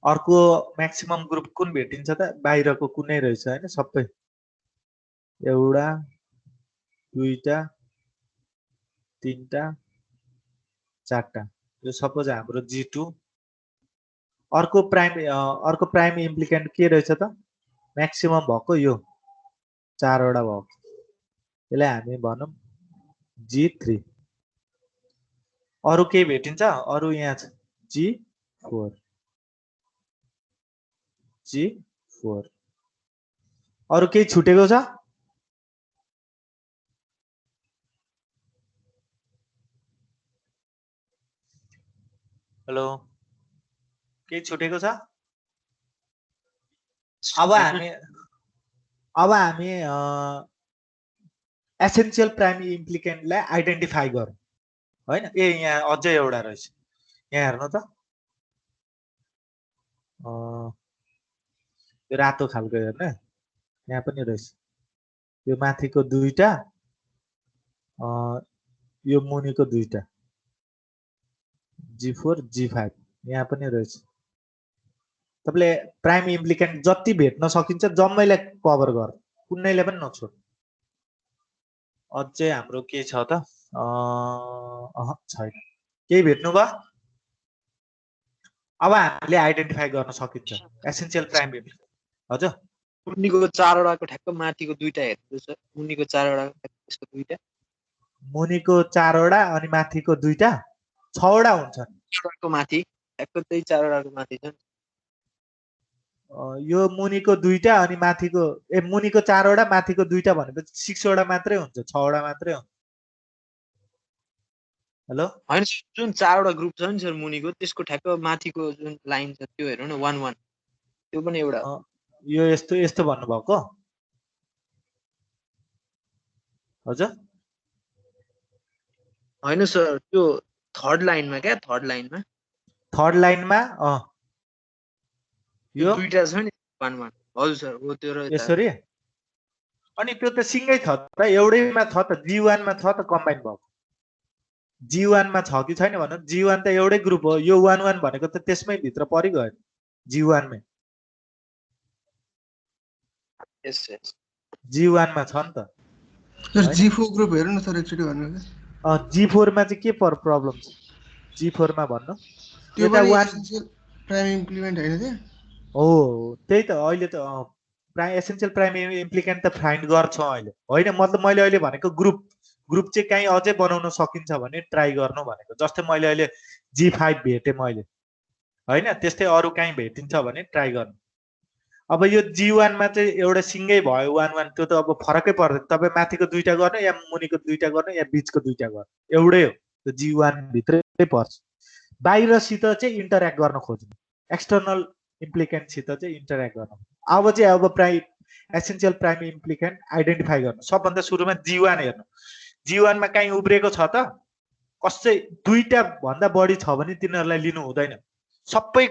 अर्को म्याक्सिमम ग्रुप कुन भेटिन्छ त बाहिरको कुनै रहेछ होइन सबै एउटा दुईटा तीनटा चारटा यो सपोज हाम्रो G2 अर्को प्राइम इम्प्लिकेन्ट के रहेछ त म्याक्सिमम भएको यो चारवटा भएको यसलाई हामी भनौँ G3 अरु केही भेटिन्छ अरु यहाँ छ G4 अरु केही छुटेको छ हेलो केही छुटेको छ अब हामी एसेन्शियल प्राइम इम्प्लिकेन्टलाई आइडेन्टिफाई गरौँ हैन ए यहाँ अझै एउटा रहेछ यहाँ हेर्नु त यो रातो खालको हेर्नु यहाँ पनि रहेछ यो माथिको दुईटा यो मुनिको दुईटा G4 G5 यहाँ पनि रहेछ तपाईले प्राइम इम्प्लिकेन्ट जति भेट्न सकिन्छ जम्मैलाई कभर गर कुनैले पनि नछोड अझै हाम्रो के छ त छैन केही भेट्नु भयो अब हामीले आइडेन्टिफाई गर्न सकिन्छ एसेन्शियल प्राइम इम्प्लिकेन्ट हजुर मुनिको चारवटाको ठ्याक्क माथिको दुईटा हेर्नु छ मुनिको चारवटाको त्यसको दुईटा मुनिको चारवटा अनि माथिको दुईटा छवटा हुन्छन् चारवटाको माथि ठ्याक्क त्यही चारवटाको माथि छ यो मुनिको दुईटा अनि माथिको मुनिको चारवटा माथिको दुईटा भनेपछि 6 वटा मात्रै हुन्छ 6 वटा मात्रै हुन्छ हेलो हैन जुन चारवटा ग्रुप छ नि सर मुनिको त्यसको ठ्याक्क माथिको जुन लाइन छ त्यो हेर्नु न 1 1 त्यो पनि एउटा यो यस्तो भन्नुभएको हजुर हैन सर त्यो थर्ड लाइनमा थर्ड लाइनमा यो दुईटा छ नि 1 1 हजुर सर हो त्यो र यसरी अनि त्यो त सिंगै छ त एउटैमा छ त G1 मा छ त कम्बाइन भएको G1 मा छ कि छैन भन्नु G1 त एउटै ग्रुप हो यो 1 1 भनेको त त्यसमै भित्र परिगयो G1 मै यस G1 मा छ नि त सर G4 ग्रुप हेर्नु न सर एकचोटी भन्नु G4 मा चाहिँ के प्रब्लम छ G4 मा भन्नु त्यो पनि प्राइम इम्प्लिमेन्ट हैन त्यो हो त्यही त अहिले त एसेन्शियल प्राइम इम्प्लिकेन्ट त फाइन्ड गर्छौं अहिले होइन मतलब मैले अहिले भनेको ग्रुप चाहिँ कहीँ अझै बनाउन सकिन्छ भने ट्राई गर्नु भनेको जस्तै मैले अहिले G5 भेटे मैले हैन त्यस्तै अरु कहीँ भेटिन्छ भने ट्राई गर्नु अब यो G1 मा चाहिँ एउटा सिंगै भयो 1 1 त्यो त अब फरकै पर्दैन तपाई माथिको दुईटा गर्नु या मुनिको दुईटा गर्नु या बीचको दुईटा गर्नु एउटै हो त्यो G1 भित्रै पर्छ बाहिरसित चाहिँ इन्टर्याक्ट गर्न खोज्नु एक्सटर्नल इम्प्लिकेन्ट सित चाहिँ इन्टर्याक्ट गर्नु अब चाहिँ प्राइम एसेन्शियल प्राइम इम्प्लिकेन्ट आइडेन्टिफाई गर्नु। सबभन्दा सुरुमा G1 हेर्नु। G1 मा कहीँ उब्रेको छ त? कसै दुईटा भन्दा बढी छ भने तिनीहरूलाई लिनु हुँदैन। सबै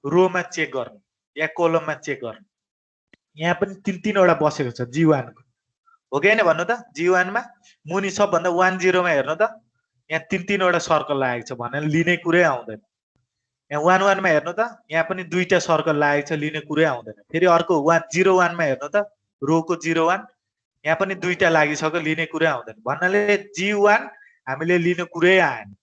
रोमा चेक गर्नु या कोलममा चेक गर्नु। यहाँ पनि तीनवटा बसेको छ G1 को, हो कि हैन भन्नु त? G1 मा मुनि सबभन्दा 10 मा हेर्नु त, यहाँ तीनवटा सर्कल लागेको छ भनेर लिने कुरै आउँदैन। यहाँ 11 मा हेर्नु त, यहाँ पनि दुईटा सर्कल लागेको छ, लिने कुरै आउँदैन। फेरि अर्को 01 मा हेर्नु त, रोको 01, यहाँ पनि दुईटा लागिसक्यो, लिने कुरै आउँदैन। भन्नाले G1 हामीले लिने कुरै आएन।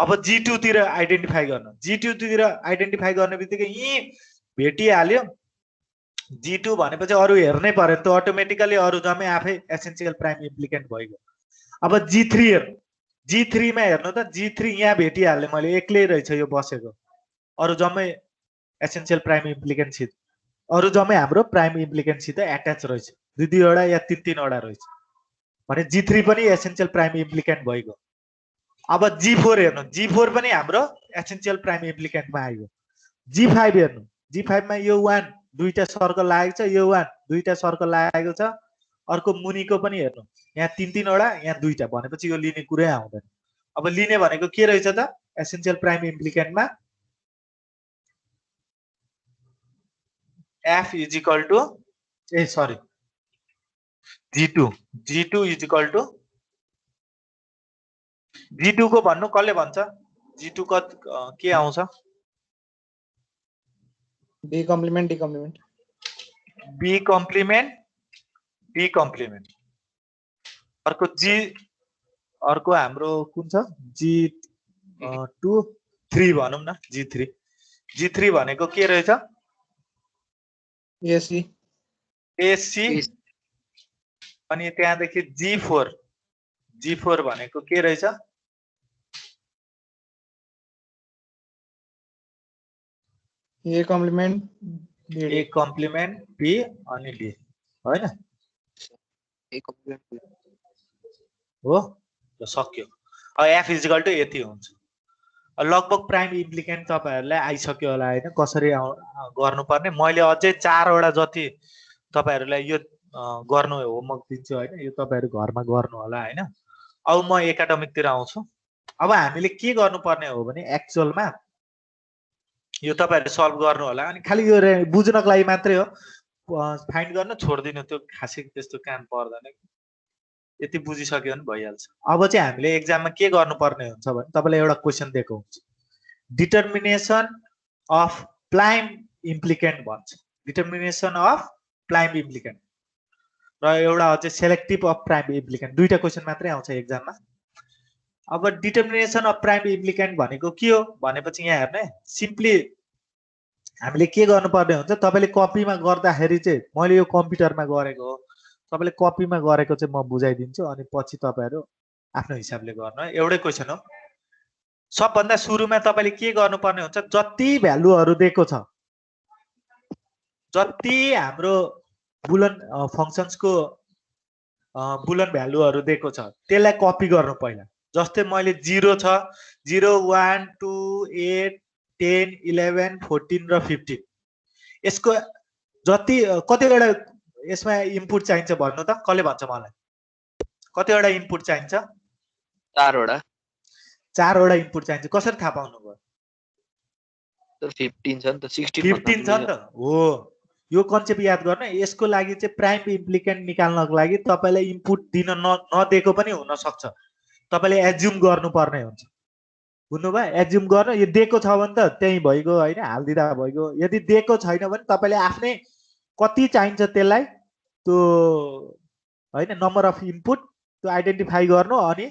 अब G2 तिर आइडेन्टिफाई गर्नु। G2 तिर आइडेन्टिफाई गर्ने बित्तिकै यी भेटिहाल्यो। G2 भनेपछि अरु हेर्नै पर्यो त, अटोमेटिकली अरु जम्मै आफै एसेन्शियल प्राइम इम्प्लिकेन्ट भइगयो। अब G3 हेर्नु। G3 मा हेर्नु त, G3 यहाँ भेटिहाल्यो मैले, एक्लै रहेछ यो बसेको। अरु जम्मै एसेन्शियल प्राइम इम्प्लिकेन्ट सित, अरु जम्मै हाम्रो प्राइम इम्प्लिकेन्ट सित एट्याच रहेछ। दुईवटा या तीनवटा रहेछ भने G3 पनि एसेन्शियल प्राइम इम्प्लिकेन्ट भइगयो। अब G4 हेर्नु। G4 पनि हाम्रो एसेन्शियल प्राइम इम्प्लिकेन्टमा आइगयो। G5 हेर्नु। G5 मा यो 1 दुईटा सर्कल लागेको छ, यो 1 दुईटा सर्कल लागेको छ। अर्को मुनिको पनि हेर्नु, यहाँ तीनवटा, यहाँ दुईटा, भनेपछि यो लिने कुरै आउँदैन। अब लिने भनेको के रहेछ त? एसेन्शियल प्राइम इम्प्लिकेन्टमा F is equal to G2 is equal to G2 को भन्नु कसले भन्छ? G2 को के आउँछ? B complement D complement B complement D complement. अर्को हाम्रो कुन छ? G2 3 भनौँ न, G3 भनेको के रहेछ? AC। अनि त्यहाँदेखि G4 भनेको के रहेछ? A complement A complement B अनि D, हैन? हो, ल सक्यो। अब F इज इक्वल टु यति हुन्छ। लगभग प्राइम इम्प्लिकेन्ट तपाईहरुलाई आइसक्यो होला हैन, कसरी गर्नुपर्ने। मैले अझै 4 वटा जति तपाईहरुलाई यो गर्नु होमवर्क दिन्छु हैन, यो तपाईहरु घरमा गर्नु होला हैन। अब म एकाडेमिक तिर आउँछु। अब हामीले के गर्नुपर्ने हो भने एक्चुअलमा यो तपाईहरुले सल्भ गर्नु होला। अनि खाली यो बुझ्नको लागि मात्रै हो, फाइन्ड गर्न छोड्दिनु, त्यो खासै त्यस्तो काम पर्दैन। यति बुझिसक्यो भने भइहाल्छ। अब चाहिँ हामीले एक्जाममा के गर्नुपर्ने हुन्छ भने तपाईलाई एउटा क्वेशन दिएको हुन्छ, डिटर्मिनेसन अफ प्राइम इम्प्लिकेन्ट भन्छ। डिटर्मिनेसन अफ प्राइम इम्प्लिकेन्ट र एउटा अझै सेलेक्टिभ अफ प्राइम इम्प्लिकेन्ट, दुईटा क्वेशन मात्रै आउँछ एक्जाममा। अब डिटर्मिनेसन अफ प्राइम इम्प्लिकेन्ट भनेको के हो भनेपछि यहाँ हेर्नु है, सिम्पली हामीले के गर्नुपर्ने हुन्छ, तपाईले कपीमा गर्दाखेरि चाहिँ मैले यो कम्प्युटरमा गरेको हो, तपाईले कपीमा गरेको चाहिँ म बुझाइदिन्छु, अनि पछि तपाईहरु आफ्नो हिसाबले गर्नु है। एउटै क्वेशन हो। सबभन्दा सुरुमा तपाईले के गर्नुपर्ने हुन्छ, जति भ्यालुहरु दिएको छ, जति हाम्रो बुलन फंक्शन्सको बुलन भ्यालुहरु दिएको छ त्यसलाई कपी गर्नु पहिला। जस्तै मैले 0 छ, 0 1 2 8 10 11 14 र 15, यसको जति कतिवटा यसमा इनपुट चाहिन्छ भन्नु त, कसले भन्छ मलाई? कतिवटा इनपुट चाहिन्छ? 4 वटा। 4 वटा इनपुट चाहिन्छ। कसरी थाहा पाउनु भयो? तर 15 छ नि त, 16 15 छ नि त। हो, यो कन्सेप्ट याद गर्न। यसको लागि चाहिँ प्राइम इम्प्लिकेन्ट निकाल्नको लागि तपाईलाई इनपुट दिन नदिएको पनि हुन सक्छ, तपाईले एज्युम गर्नुपर्ने हुन्छ। बुझ्नुभयो? एज्युम गर्न, यो दिएको छ भने त त्यही भइगयो हैन, हाल्दिदा भइगयो। यदि दिएको छैन भने तपाईले आफ्नै कति चाहिन्छ त्यसलाई त्यो हैन नम्बर अफ इनपुट त्यो आइडेन्टिफाई गर्नु, अनि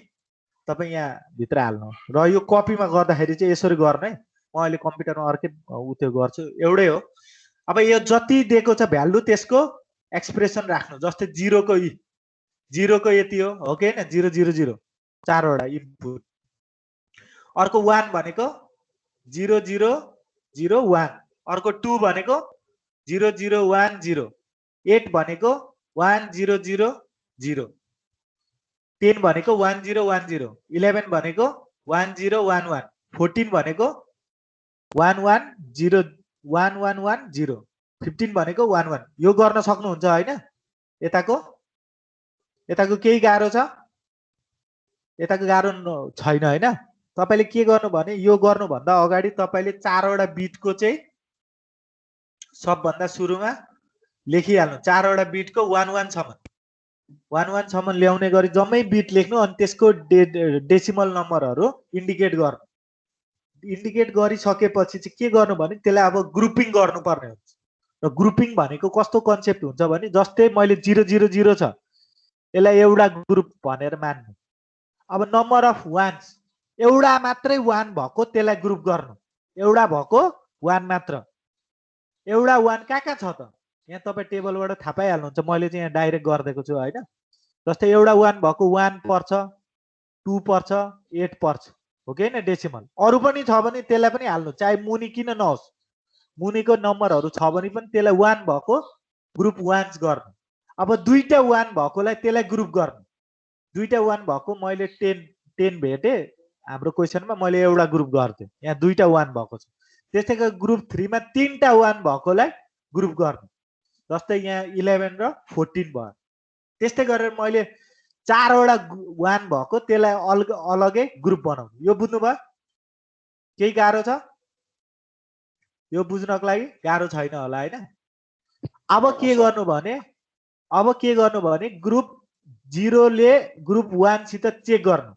तपाई यहाँ भित्र हाल्नु। र यो कपीमा गर्दाखेरि चाहिँ यसरी गर्ने। म अहिले कम्प्युटरमा अर्कै त्यो गर्छु, एउटै हो। अब यो जति दिएको छ भ्यालु त्यसको एक्सप्रेसन राख्नु। जस्तै 0 को यति हो कि हैन, 0 0 0 4 वटा इनपुट। अर्को 1 भनेको 0 0 0 1, अर्को 2 भनेको 0 0 1 0, 8 भनेको 1 0 0 0, 10 भनेको 1 0 1 0, 11 भनेको 1 0 1 1, 14 भनेको 1 1 0 1 1 1 0, 15 भनेको 1 1 यो गर्न सक्नुहुन्छ हैन यताको केही गाह्रो छ यताको गाह्रो छैन हैन तपाईले के गर्नु भने यो गर्नु भन्दा अगाडि तपाईले 4 वटा बिटको चाहिँ सबभन्दा सुरुमा लेखिहाल्नु 4 वटा बिटको 1 1 सम्म ल्याउने गरी जम्मै बिट लेख्नु अनि त्यसको डेसिमल नम्बरहरू इन्डिकेट गर्नु इन्डिकेट गरिसकेपछि चाहिँ के गर्नु भने त्यसलाई अब ग्रुपिङ गर्नुपर्ने हुन्छ र ग्रुपिङ भनेको कस्तो कन्सेप्ट हुन्छ भने जस्तै मैले 0 0 0 छ यसलाई एउटा ग्रुप भनेर मान्नु अब नम्बर अफ वान्स एउटा मात्रै 1 भएको त्यसलाई ग्रुप गर्नु एउटा भएको 1 मात्र एउटा 1 कहाँ छ त यहाँ तपाईँ टेबलबाट थाहा पाइहाल्नुहुन्छ मैले चाहिँ यहाँ डाइरेक्ट गरिदिएको छु हैन जस्तै एउटा 1 भएको 1 पर्छ 2 पर्छ 8 पर्छ हो कि हैन डेसिमल अरु पनि छ भने त्यसलाई पनि हाल्नु चाहे मुनि किन नहोस् मुनिको नम्बरहरू छ भने पनि त्यसलाई 1 भएको ग्रुप 1 गर्नु अब दुईटा 1 भएकोलाई त्यसलाई ग्रुप गर्नु दुईटा 1 भएको मैले 10 भेटे हाम्रो क्वेशनमा मैले एउटा ग्रुप गर्थे यहाँ दुईटा 1 भएको छ त्यसैको ग्रुप 3 मा तीनटा 1 भएकोलाई ग्रुप गर्नु जस्तै यहाँ 11 र 14 भयो त्यस्तै गरेर मैले 4 वटा 1 भएको त्यसलाई अलगै ग्रुप बनाउनु यो बुझ्नुभयो केही गाह्रो छ यो बुझ्नको लागि गाह्रो छैन होला हैन अब के गर्नु भने ग्रुप 0 ले ग्रुप 1 सित चेक गर्नु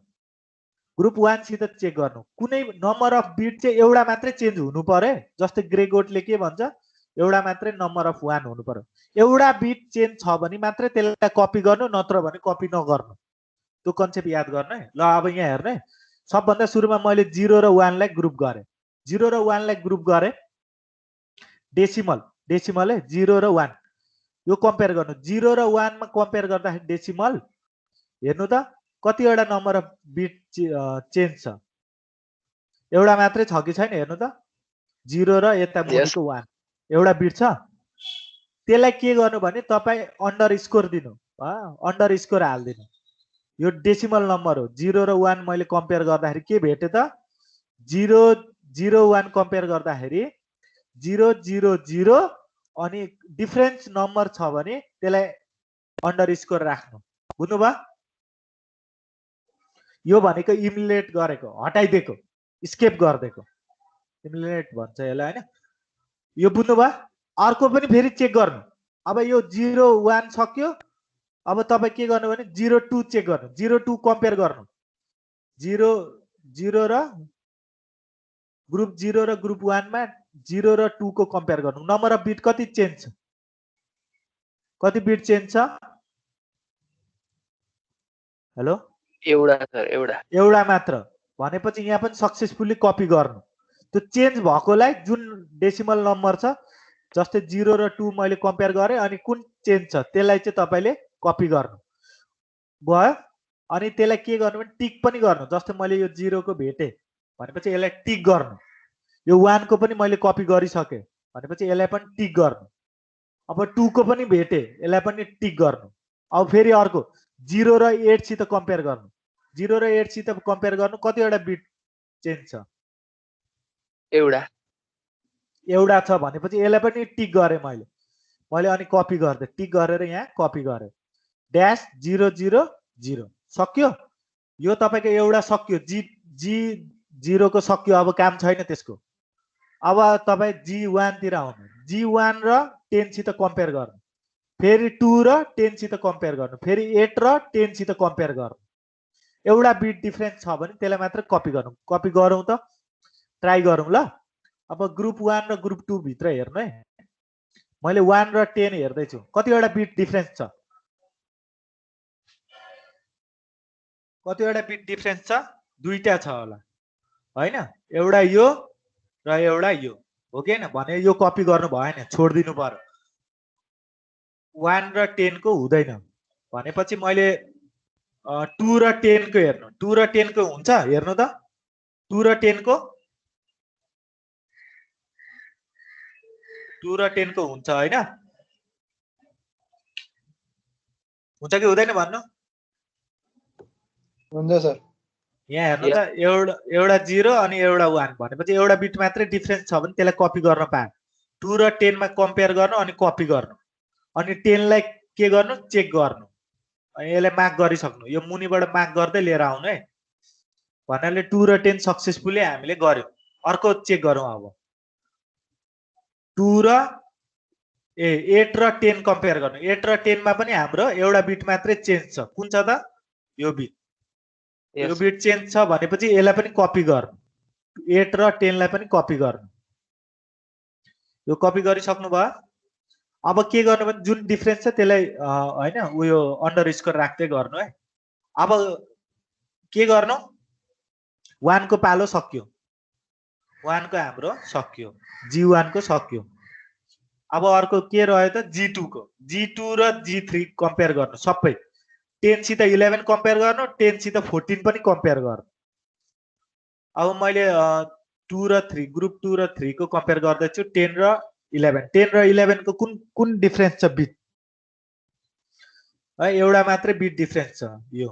ग्रुप 1 सित चेक गर्नु कुनै नम्बर अफ बिट चाहिँ एउटा मात्रै चेन्ज हुनु पर्यो जस्तै ग्रे गोटले के भन्छ एउटा मात्रै नम्बर अफ 1 हुनु पर्यो एउटा बिट चेन्ज छ भने मात्रै त्यसलाई कपी गर्नु नत्र भने कपी नगर्नु त्यो कन्सेप्ट याद गर्नु है ल अब यहाँ हेर्नु है सबभन्दा सुरुमा मैले 0 र 1 लाई ग्रुप गरे 0 र 1 लाई ग्रुप गरे डेसिमल है 0 र 1 यो कम्पेयर गर्नु 0 र 1 मा कम्पेयर गर्दाखेरि डेसिमल हेर्नु त कतिवटा नम्बर अफ बिट चेन्ज छ एउटा मात्रै छ कि छैन हेर्नु त 0 र यता मुनिको 1 एउटा बिट छ त्यसलाई के गर्नु भने तपाईं अन्डर स्कोर दिनु अन्डर स्कोर हाल्दिनु यो डेसिमल नम्बर हो 0 र 1 मैले कम्पेयर गर्दाखेरि के भेटे त 0 0 1 कम्पेयर गर्दाखेरि 0 0 0 अनि डिफरेन्स नम्बर छ भने त्यसलाई अन्डर स्कोर राख्नु बुझ्नुभयो यो भनेको इम्युलेट गरेको हटाइदिएको स्केप गर्दिएको इम्युलेट भन्छ यसलाई हैन यो बुझ्नुभयो अर्को पनि फेरि चेक गर्नु अब यो 0 1 सक्यो अब तपाईं के गर्नु भने 0 2 चेक गर्नु 0 2 कम्पेयर गर्नु 0 0 र ग्रुप 0 र ग्रुप 1 मा 0 र 2 को कम्पेयर गर्नु नम्बर अफ बिट कति चेन्ज छ कति बिट चेन्ज छ हेलो एउटा सर एउटा मात्र भनेपछि यहाँ पनि सक्सेसफुली कपी गर्नु त्यो चेन्ज भएकोलाई जुन डेसिमल नम्बर छ जस्तै 0 र 2 मैले कम्पेयर गरे अनि कुन चेन्ज छ त्यसलाई चाहिँ तपाईले कपी गर्नु भयो अनि त्यसलाई के गर्नु भने टिक पनि गर्नु जस्तै मैले यो 0 को भेटे भनेपछि यसलाई टिक गर्नु यो 1 को पनि मैले कपी गरिसके भनेपछि यसलाई पनि टिक गर्नु अब 2 को पनि भेटे यसलाई पनि टिक गर्नु अब फेरि अर्को 0 र 8 सित कम्पेयर गर्नु 0 र 8 सित कम्पेयर गर्नु कतिवटा बिट चेन्ज छ एउटा छ भनेपछि यसलाई पनि टिक गरे मैले अनि कपी गर्दै टिक गरेर यहाँ कपी गरे ड्याश 0 0 0 सक्यो यो तपाईको एउटा सक्यो जी 0 को सक्यो अब काम छैन त्यसको अब तपाई G1 तिर आउनु G1 र 10 सित कम्पेयर गर्नु फेरि 2 र 10 सित कम्पेयर गर्नु फेरि 8 र 10 सित कम्पेयर गर्नु एउटा बिट डिफरेन्स छ भने त्यसलाई मात्र कपी गर्नु कपी गरौँ त ट्राई गरौँ ल अब ग्रुप 1 र ग्रुप 2 भित्र हेर्नु है मैले 1 र 10 हेर्दै छु कतिवटा बिट डिफरेन्स छ कतिवटा बिट डिफरेन्स छ दुईटा छ होला हैन एउटा यो र एउटा यो हो कि हैन भने यो कपी गर्नु भएन छोड्दिनु पर्यो 1 र 10 को हुँदैन भनेपछि मैले 2 र 10 को हेर्नु 2 र 10 को हुन्छ हेर्नु त 2 र 10 को 2 र 10 को हुन्छ हैन हुन्छ कि हुँदैन भन्नु हुन्छ सर यहाँ हेर्नु त एउटा 0 अनि एउटा 1 भनेपछि एउटा बिट मात्रै डिफरेन्स छ भने त्यसलाई कपी गर्न पाए 2 र 10 मा कम्पेयर गर्नु अनि कपी गर्नु अनि 10 लाई के गर्नु चेक गर्नु अनि यसलाई मार्क गरिसक्नु यो मुनिबाट मार्क गर्दै लिएर आउनु है भन्नाले 2 र 10 सक्सेसफुली हामीले गर्यौं अर्को चेक गरौँ अब 2 र 8 र 10 कम्पेयर गर्नु 8 र 10 मा पनि हाम्रो एउटा बिट मात्रै चेन्ज छ कुन छ त यो बिट यो बिट चेन्ज छ भनेपछि यसलाई पनि कपी गर्नु 8 र 10 लाई पनि कपी गर्नु यो कपी गरिसक्नु भयो अब के गर्नु भने जुन डिफरेन्स छ त्यसलाई हैन उयो अन्डरस्कोर राख्दै गर्नु है अब के गर्नु 1 को पालो सक्यो 1 को हाम्रो सक्यो G1 को सक्यो अब अर्को के रह्यो त G2 को G2 र G3 कम्पेयर गर्नु सबै 10 सित 11 कम्पेयर गर्नु 10 सित 14 पनि कम्पेयर गर्नु अब मैले 2 र 3 ग्रुप 2 र 3 को कम्पेयर गर्दै छु 10 र 11 को कुन डिफरेन्स छ बिट है एउटा मात्रै बिट डिफरेन्स छ यो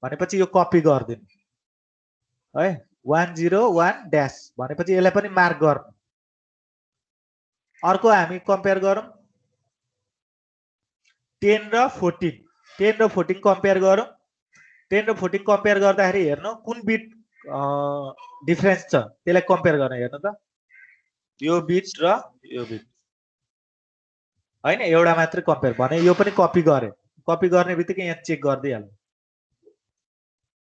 भनेपछि यो कपी गर्दिनु है 101 ड्याश भनेपछि यसलाई पनि मार्क गर्नु अर्को हामी कम्पेयर गरौँ 10 र 14 कम्पेयर गरौँ 10 र 14 कम्पेयर गर्दाखेरि हेर्नु कुन बिट डिफरेन्स छ त्यसलाई कम्पेयर गर्न हेर्नु त यो बिट र यो बिट हैन एउटा मात्रै कम्पेयर भने यो पनि कपी गरे कपी गर्ने बित्तिकै यहाँ चेक गर्दिहाल्नु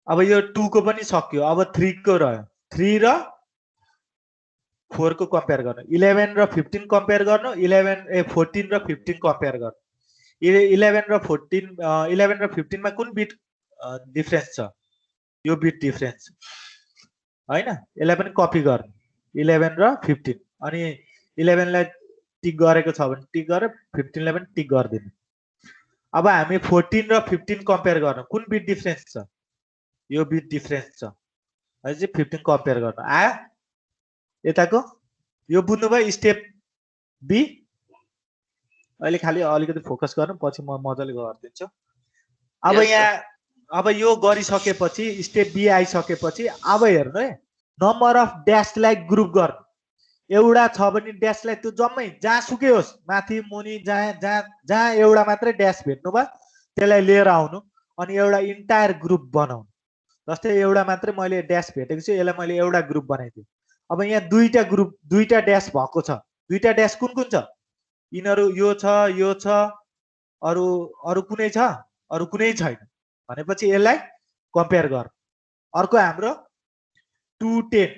अब यो 2 को पनि सक्यो अब 3 को रह्यो 3 र 4 को कम्पेयर गर्नु 11 र 15 कम्पेयर गर्नु 14 र 15 कम्पेयर गर्नु 11 र 15 मा कुन बिट डिफरेन्स छ यो बिट डिफरेन्स हैन यसलाई पनि कपी गर्नु 11 र 15 अनि 11 लाई टिक गरेको छ भने टिक गरे 15 लाई पनि टिक गर्दिनु अब हामी 14 र 15 कम्पेयर गर्नु कुन बिट डिफरेन्स छ यो बिट डिफरेन्स छ अहिले चाहिँ 15 कम्पेयर गर्नु आयो यताको यो बुझ्नुभयो स्टेप बी अहिले खाली अलिकति फोकस गर्नु पछि म मजाले गरिदिन्छु अब यहाँ अब यो गरिसकेपछि स्टेप बी आइसकेपछि अब हेर्नु है नम्बर अफ ड्याशलाई ग्रुप गर्नु एउटा छ भने ड्याशलाई त्यो जम्मै जहाँसुकै होस् माथि मुनि जहाँ एउटा मात्रै ड्याश भेट्नु भयो त्यसलाई लिएर आउनु अनि एउटा इन्टायर ग्रुप बनाउनु जस्तै एउटा मात्रै मैले ड्याश भेटेको छु यसलाई मैले एउटा ग्रुप बनाइदिएँ अब यहाँ दुईटा ड्याश भएको छ दुईटा ड्याश कुन कुन छ यिनीहरू यो छ अरू कुनै छ अरू कुनै छैन भनेपछि यसलाई कम्पेयर गर अर्को हाम्रो 2 10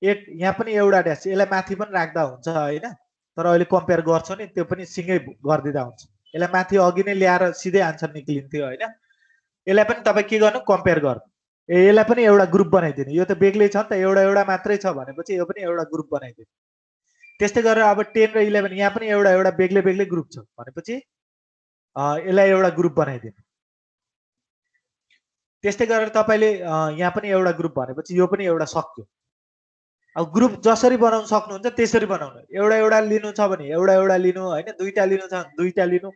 8 यहाँ पनि एउटा ड्याश यसलाई माथि पनि राख्दा हुन्छ हैन तर अहिले कम्पेयर गर्छौ नि त्यो पनि सिंगै गर्दिदा हुन्छ यसलाई माथि अघि नै ल्याएर सिधै आन्सर निक्लिन्थ्यो हैन यसलाई पनि तपाई के गर्नु कम्पेयर गर्नु यसलाई पनि एउटा ग्रुप बनाइदिनु यो त बेग्लै छ नि त एउटा मात्रै छ भनेपछि यो पनि एउटा ग्रुप बनाइदिनु त्यस्तै गरेर अब 10 र 11 यहाँ पनि एउटा बेग्लै ग्रुप छ भनेपछि यसलाई एउटा ग्रुप बनाइदिनु त्यस्तै गरेर तपाईले यहाँ पनि एउटा ग्रुप भनेपछि यो पनि एउटा सक्यो अब ग्रुप जसरी बनाउन सक्नुहुन्छ त्यसरी बनाउनु एउटा लिनु छ भने एउटा लिनु हैन दुईटा लिनु छ भने दुईटा लिनु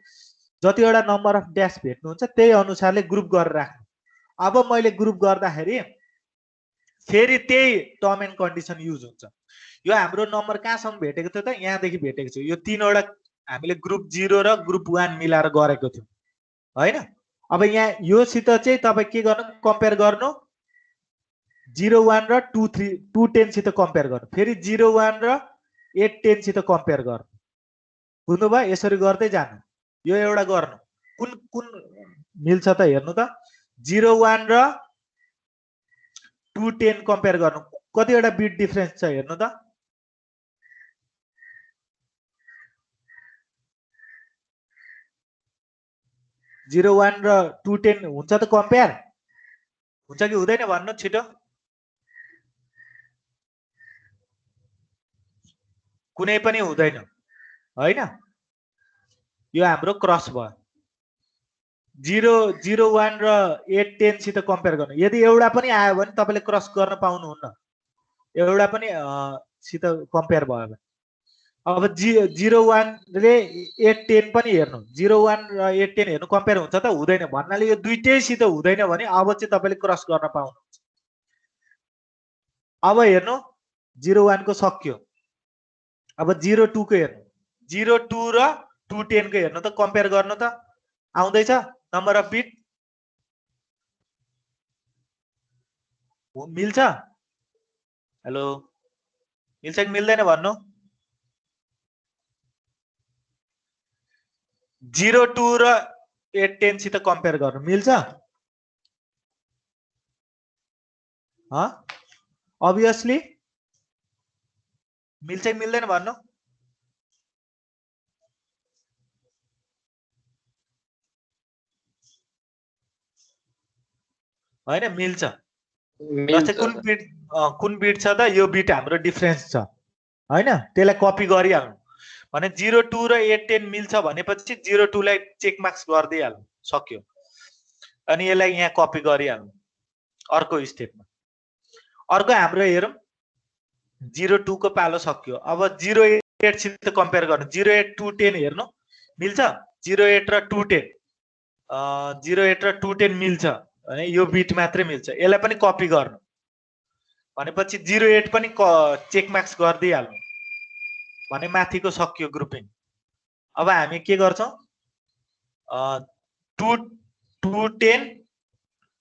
जतिवटा नम्बर अफ ड्याश भेट्नुहुन्छ त्यही अनुसारले ग्रुप गरेर राख्नु अब मैले ग्रुप गर्दाखेरि फेरि त्यही टर्म एन्ड कन्डिसन युज हुन्छ यो हाम्रो नम्बर कहाँसम्म भेटेको थियो त यहाँदेखि भेटेको छु यो तीनवटा हामीले ग्रुप 0 र ग्रुप 1 मिलाएर गरेको थियौं हैन अब यहाँ यो सित चाहिँ तपाई के गर्नु कम्पेयर गर्नु 01 र 210 सित कम्पेयर गर्नु फेरि 01 र 810 सित कम्पेयर गर्नु बुझ्नुभयो यसरी गर्दै जानु यो एउटा गर्नु कुन मिल्छ त हेर्नु त 01 र 210 कम्पेयर गर्नु कतिवटा बिट डिफरेन्स छ हेर्नु त जीरो 1 र 210 हुन्छ त कम्पेयर हुन्छ कि हुँदैन भन्नु छिटो कुनै पनि हुँदैन हैन यो हाम्रो क्रस भयो 001 र 810 सित कम्पेयर गर्नु यदि एउटा पनि आयो भने तपाईले क्रस गर्न पाउनुहुन्न एउटा पनि सित कम्पेयर भयो भने अब 01 र 810 पनि हेर्नु 01 र 810 हेर्नु कम्पेयर हुन्छ त हुँदैन भन्नाले यो दुईटै सित हुँदैन भने अब चाहिँ तपाईले क्रस गर्न पाउनुहुन्छ अब हेर्नु 01 को सक्यो अब 0 2 को हेर्नु 0 2 र 210 को हेर्नु त कम्पेयर गर्नु त आउँदैछ नम्बर अफ बिट मिल्छ हेलो मिल्छ कि मिल्दैन भन्नु 0 2 र 810 सित कम्पेयर गर्नु मिल्छ अभियसली मिल्छ कि मिल्दैन भन्नु हैन मिल्छ जस्तै कुन बिट छ त यो बिट हाम्रो डिफरेन्स छ हैन त्यसलाई कपी गरिहाल्नु भने 0 2 र 810 मिल्छ भनेपछि 0 2 लाई चेक मार्क्स गर्दिहाल्नु सक्यो अनि यसलाई यहाँ कपी गरिहाल्नु अर्को स्टेपमा अर्को हाम्रो हेरौँ 0 2 को पालो सक्यो अब 0 8 सित कम्पेयर गर्नु 0 8 210 हेर्नु मिल्छ 0 8 र 210 0 8 र 210 मिल्छ भने यो बिट मात्रै मिल्छ यसलाई पनि कपी गर्नु भनेपछि 0 8 पनि चेक मार्क्स गर्दिहाल्नु भने माथिको सक्यो ग्रुपिङ अब हामी के गर्छौं 2 10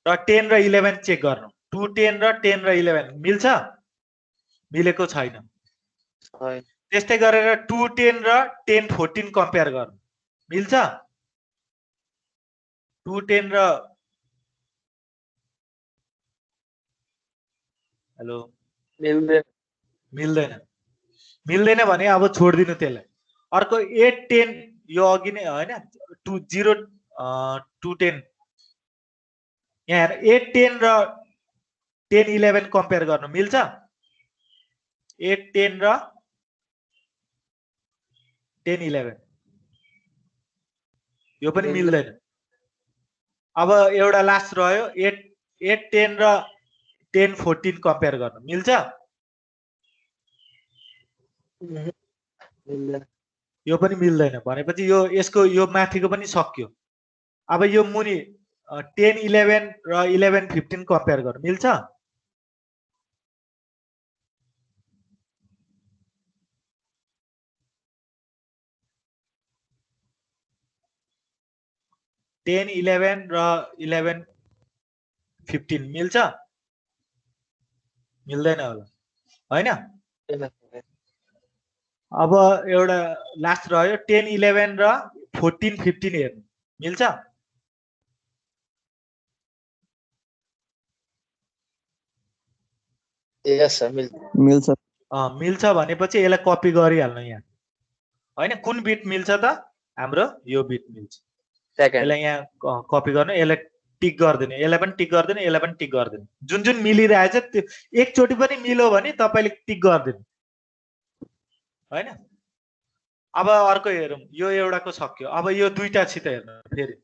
र 10 र 11 चेक गर्नु 2 10 र 10 र 11 मिल्छ मिलेको छैन त्यस्तै गरेर 2 10 र 10 14 कम्पेयर गर्नु मिल्छ 2 10 र हेलो मिल्दैन मिल्दैन भने अब छोड्दिनु त्यसलाई अर्को 8 10 यो अघि नै हैन 2 0 2 10 यहाँ 8 10 र 10 11 कम्पेयर गर्नु मिल्छ 8 10 र 10 11 यो पनि मिल्दैन अब एउटा लास्ट रह्यो 8 10 र 10 14 कम्पेयर गर्नु मिल्छ यो पनि मिल्दैन भनेपछि यो यसको यो माथिको पनि सक्यो अब यो मुनि 10 11 र 11 15 कम्पेयर गर्नु मिल्छ टेन 11 र 11 15 मिल्छ मिल्दैन होला हैन अब एउटा लास्ट रह्यो 10 11 र 14 15 हेर्नु मिल्छ यस सर मिल्छ मिल्छ भनेपछि यसलाई कपी गरिहाल्नु यहाँ हैन कुन बिट मिल्छ त हाम्रो यो बिट मिल्छ यसलाई यहाँ कपी गर्नु यसलाई टिक गर्दिनु यसलाई पनि टिक गर्दिनु यसलाई पनि टिक गर्दिनु जुन जुन मिलिरहेछ त्यो एकचोटी पनि मिल्यो भने तपाईले टिक गर्दिनु हैन अब अर्को हेरौँ यो एउटाको सक्यो अब यो दुईटा छिट हेर्नु फेरि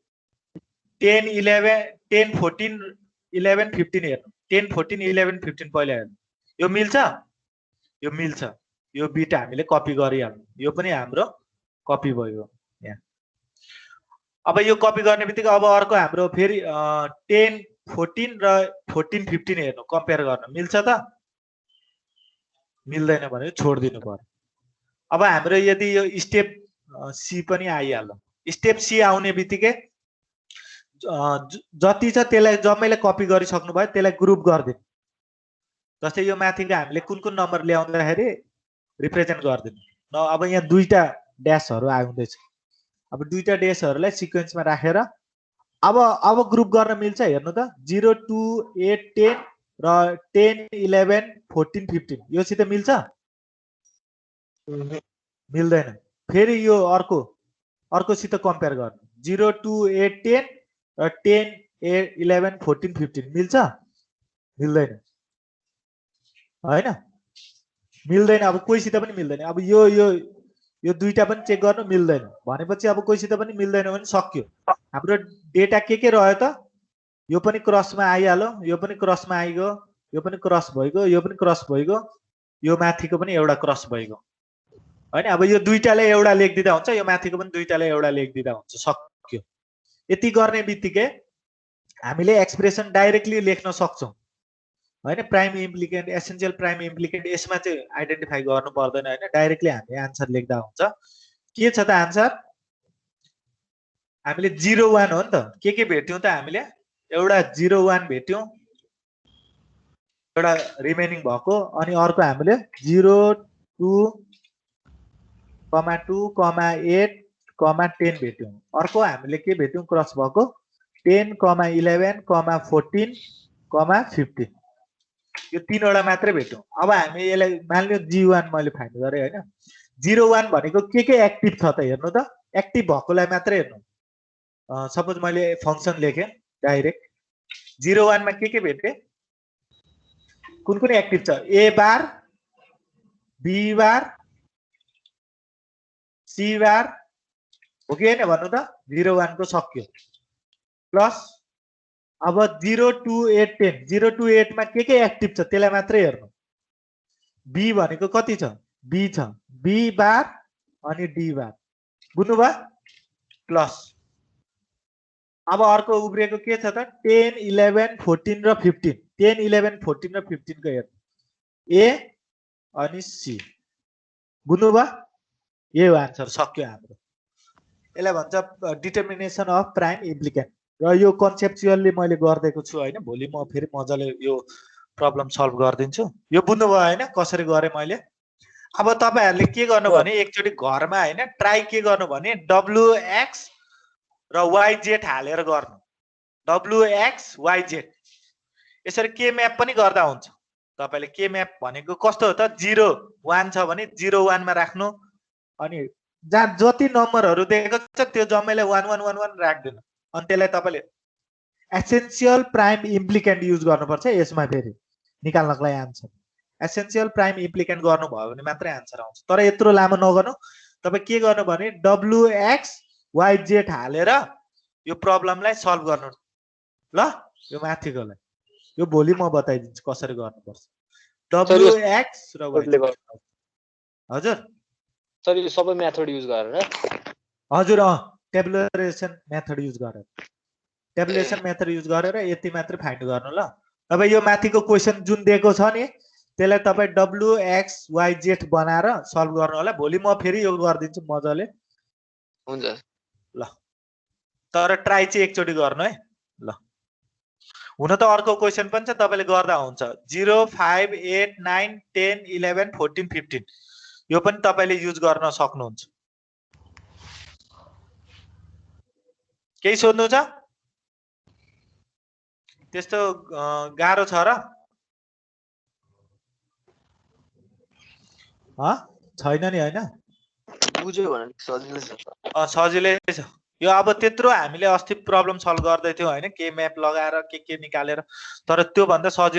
10 11 10 14 11 15 हेर्नु 10 14 11 15 पहिला हेर्नु यो मिल्छ यो बिट हामीले कपी गरिहाल्नु यो पनि हाम्रो कपी भयो यहाँ अब यो कपी गर्ने बित्तिकै अब अर्को हाम्रो फेरि 10 14 र 14 15 हेर्नु कम्पेयर गर्नु मिल्छ त मिल्दैन भने छोड्दिनु पर्यो अब हाम्रो यदि यो स्टेप सी पनि आइहाल्यो स्टेप सी आउने बित्तिकै जति छ त्यसलाई जम्मैले कपी गरिसक्नु भयो त्यसलाई ग्रुप गरिदिनु जस्तै यो माथिको हामीले कुन कुन नम्बर ल्याउँदाखेरि रिप्रेजेन्ट गरिदिनु अब यहाँ दुईटा ड्यासहरू आउँदैछ अब दुईटा ड्यासहरूलाई सिक्वेन्समा राखेर अब ग्रुप गर्न मिल्छ हेर्नु त 0 2 8 10 र 10 11 14 15 यो सित मिल्छ मिल्दैन फेरि यो अर्कोसित कम्पेयर गर्नु 0 2 8 10 र 10 11 14 15 मिल्छ मिल्दैन हैन मिल्दैन अब कोहीसित पनि मिल्दैन अब यो दुईटा पनि चेक गर्नु मिल्दैन भनेपछि अब कोहीसित पनि मिल्दैन भने सक्यो हाम्रो डेटा के रह्यो त यो पनि क्रसमा आइहाल्यो यो पनि क्रसमा आइगयो यो पनि क्रस भइगयो यो पनि क्रस भइगयो यो माथिको पनि एउटा क्रस भइगयो हैन अब यो दुईटाले एउटा लेखिदिँदा हुन्छ यो माथिको पनि दुईटाले एउटा लेखिदिँदा हुन्छ सक्यो यति गर्ने बित्तिकै हामीले एक्सप्रेसन डाइरेक्टली लेख्न सक्छौं होइन प्राइम इम्प्लिकेन्ट एसेन्सियल प्राइम इम्प्लिकेन्ट यसमा चाहिँ आइडेन्टिफाई गर्नु पर्दैन होइन डाइरेक्टली हामी आन्सर लेख्दा हुन्छ के छ त आन्सर हामीले 0 1 हो नि त के भेट्यौँ त हामीले एउटा 0 1 भेट्यौँ एउटा रिमेनिङ भएको अनि अर्को हामीले 0 2 2 8 10 भेट्यौँ अर्को हामीले के भेट्यौँ क्रस भएको 10 11 14 15 यो तीनवटा मात्रै भेट्यौँ अब हामी यसलाई मान्यो G1 मैले फाइन्ड गरेँ होइन 0 1 भनेको के एक्टिभ छ त हेर्नु त एक्टिभ भएकोलाई मात्रै हेर्नु सपोज मैले फंक्सन लेखेँ डाइरेक्ट 0 1 मा के भेटेँ कुन एक्टिभ छ A bar B bar C बार हो कि हैन भन्नु त 0 1 को सक्यो प्लस अब 0 2 8 10 0 2 8 मा के एक्टिभ छ त्यसलाई मात्रै हेर्नु B भनेको कति छ B छ B बार अनि D बार बुझ्नु भयो प्लस अब अर्को उब्रिएको के छ त 10 11 14 र 15 10 11 14 र 15 को हेर्नु A अनि C बुझ्नु भयो यो आन्सर सक्यो हाम्रो यसलाई भन्छ डिटर्मिनेसन अफ प्राइम इम्प्लिकेन्ट र यो कन्सेप्चुअली मैले गर्दैको छु हैन भोलि म फेरि मजाले यो प्रब्लम सल्भ गरिदिन्छु यो बुझ्नु भयो हैन कसरी गरे मैले अब तपाईहरुले के गर्नु भने एकचोटी घरमा हैन ट्राई के गर्नु भने WX र YZ हालेर गर्नु WX YZ यसरी के म्याप पनि गर्दा हुन्छ तपाईले के म्याप भनेको कस्तो हो त 0 1 छ भने 0 1 मा राख्नु अनि जहाँ जति नम्बरहरु दिएको छ त्यो जम्मैले 1 1 1 1 राख्दिनु अनि त्यसलाई तपाईले एसेन्शियल प्राइम इम्प्लिकेन्ट युज गर्नुपर्छ यसमा फेरि निकाल्नको लागि आन्सर एसेन्शियल प्राइम इम्प्लिकेन्ट गर्नु भयो भने मात्रै आन्सर आउँछ तर यत्रो लामो नगर्नु तपाई के गर्नु भने WX YZ हालेर यो प्रब्लमलाई सल्भ गर्नु ल यो माथिकोलाई यो भोलि म बताइदिन्छु कसरी गर्नुपर्छ WX र YZ हजुर सर यो सबै मेथड युज गरेर हजुर टेबुलरेसन मेथड युज गरेर टेबुलेसन मेथड युज गरेर यति मात्र फाइन्ड गर्नु ल अब यो माथिको क्वेशन जुन दिएको छ नि त्यसलाई तपाई WX YZ बनाएर सल्भ गर्नु होला भोलि म फेरि यो गर्दिन्छु मजाले हुन्छ ल तर ट्राई चाहिँ एकचोटी गर्नु है ल हुन त अर्को क्वेशन पनि छ तपाईले गर्दा हुन्छ 0 5 8 9 10 11 14 15 यो पनि तपाईले युज गर्न सक्नुहुन्छ केही सोध्नु छ त्यस्तो गाह्रो छ र छैन नि हैन बुझ्यो भने सजिलै छ सजिलै छ यो अब त्यत्रो हामीले अस्ति प्रब्लम सल्भ गर्दै थियौ हैन के म्याप लगाएर के निकालेर तर त्यो भन्दा सजिलो